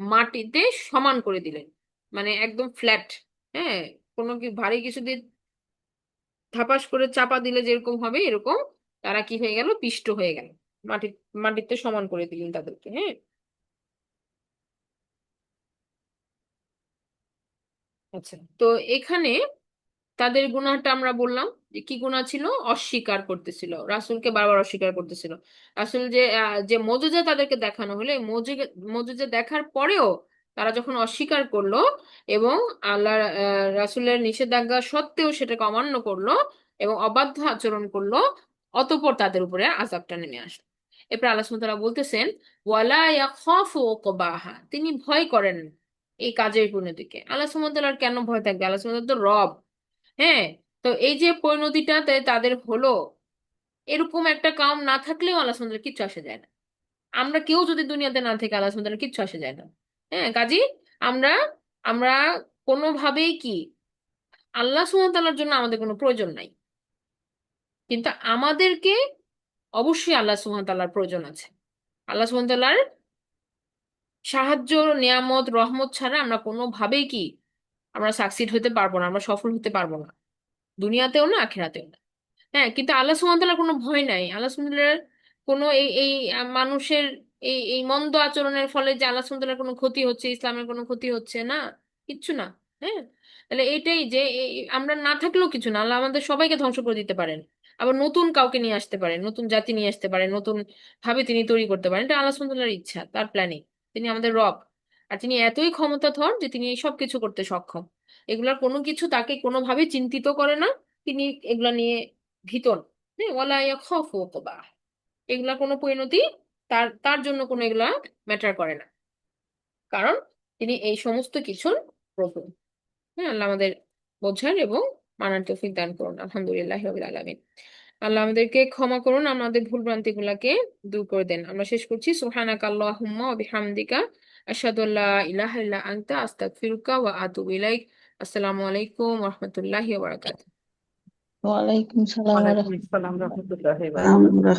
মাটিতে সমান করে দিলেন, মানে একদম ফ্ল্যাট। হ্যাঁ, কোনো কি ভারী কিছু দিয়ে ধাপাস করে চাপা দিলে যেরকম হবে এরকম তারা কি হয়ে গেল, পিষ্ট হয়ে গেল, মাটি মাটিতে সমান করে দিলেন তাদেরকে। হ্যাঁ, আচ্ছা, তো এখানে তাদের গুনাহটা আমরা বললাম যে কি গুনাহ ছিল, অস্বীকার করতেছিল, রাসূলকে বারবার অস্বীকার করতেছিল। রাসূল যে যে মজেজা তাদেরকে দেখানো হলো, এই মজেজা দেখার পরেও তারা যখন অস্বীকার করলো এবং আল্লাহ রাসূলের নিষেধাজ্ঞা সত্ত্বেও সেটাকে অমান্য করলো এবং অবাধ্য আচরণ করলো, অতঃপর তাদের উপরে আযাবটা নেমে আসলো। এরপর আল্লাহ সুবহানাহু ওয়া তাআলা বলতেছেন, ওয়ালা ইয়াখাফু উকবাহা, তিনি ভয় করেন না এই কাজের পরিণতিকে। আল্লাহ সুবহানাহু ওয়া তাআলার কেন ভয় থাকবে, আল্লাহ সুবহানাহু ওয়া তাআলা তো রব। হ্যাঁ, তো এই যে পরিণতিটাতে তাদের হলো, এরকম একটা কাম না থাকলেও আল্লাহ সুবহানাহু ওয়া তাআলার কিচ্ছু আসে যায় না। আমরা কেউ যদি দুনিয়াতে না থেকে আল্লাহ সুবহানাহু ওয়া তাআলার কিচ্ছু আসে যায় না। হ্যাঁ, কাজী আমরা আমরা কোনোভাবেই কি, আল্লাহ সুবহানাহু ওয়া তাআলার জন্য আমাদের কোনো প্রয়োজন নাই, কিন্তু আমাদেরকে অবশ্যই আল্লাহ সুবহানাহু ওয়া তাআলার প্রয়োজন আছে। আল্লাহ সুবহানাহু ওয়া তাআলার সাহায্য, নিয়ামত, রহমত ছাড়া আমরা কোনোভাবেই কি, আমরা সাকসিড হতে পারবো না, আমরা সফল হতে পারবো না, দুনিয়াতেও না আখিরাতেও না। হ্যাঁ, কিন্তু আল্লাহ সুবহানাহু ওয়া তাআলার কোনো ভয় নাই। আল্লাহ সুবহানাহু ওয়া তাআলার কোনো এই এই মানুষের এই এই মন্দ আচরণের ফলে যে আল্লাহ সুবহানাহু ওয়া তাআলার কোনো ক্ষতি হচ্ছে, ইসলামের কোনো ক্ষতি হচ্ছে না, কিচ্ছু না। হ্যাঁ, তাহলে এটাই যে আমরা না থাকলেও কিছু না, আল্লাহ আমাদের সবাইকে ধ্বংস করে দিতে পারেন, আবার নতুন কাউকে নিয়ে আসতে পারেন, নতুন জাতি নিয়ে আসতে পারেন, নতুন ভাবে তিনি তৈরি করতে পারেন। এটা আল্লাহ সুবহানাহু ওয়া তাআলার ইচ্ছা, তার প্ল্যানিং। তিনি আমাদের রব, আর তিনি এতই ক্ষমতাধর যে তিনি এই সব কিছু করতে সক্ষম। এগুলার কোনো কিছু তাকে কোনোভাবে চিন্তিত করে না, তিনি এগুলা নিয়ে ভীত না। হ্যাঁ, ওয়ালা ইয়াখাফু উকবাহ, এগুলা কোনো পরিণতি তার তার জন্য কোনো এগুলা ম্যাটার করে না, কারণ তিনি এই সমস্ত কিছুর প্রভু। হ্যাঁ, আল্লাহ আমাদের বোঝার এবং মানার তৌফিক দান করুন। আলহামদুলিল্লাহ রাব্বিল আলামিন। আল্লাহ আমাদেরকে ক্ষমা করুন, আমাদের ভুল ভ্রান্তি গুলাকে দূর করে দেন। আমরা শেষ করছি, সুবহানাকা আল্লাহুম্মা ওয়া বিহামদিকা আশহাদু আল্লা ইলাহা ইল্লা আনতা আস্তাগফিরুকা ওয়া আতুবু ইলাইক। আসসালামু আলাইকুম ওয়া রাহমাতুল্লাহি ওয়া বারাকাতুহু। ওয়ালাইকুম সালাম ওয়া ওয়ালাইকুম আসসালাম রাহমাতুল্লাহ। রহমতুল্লাহি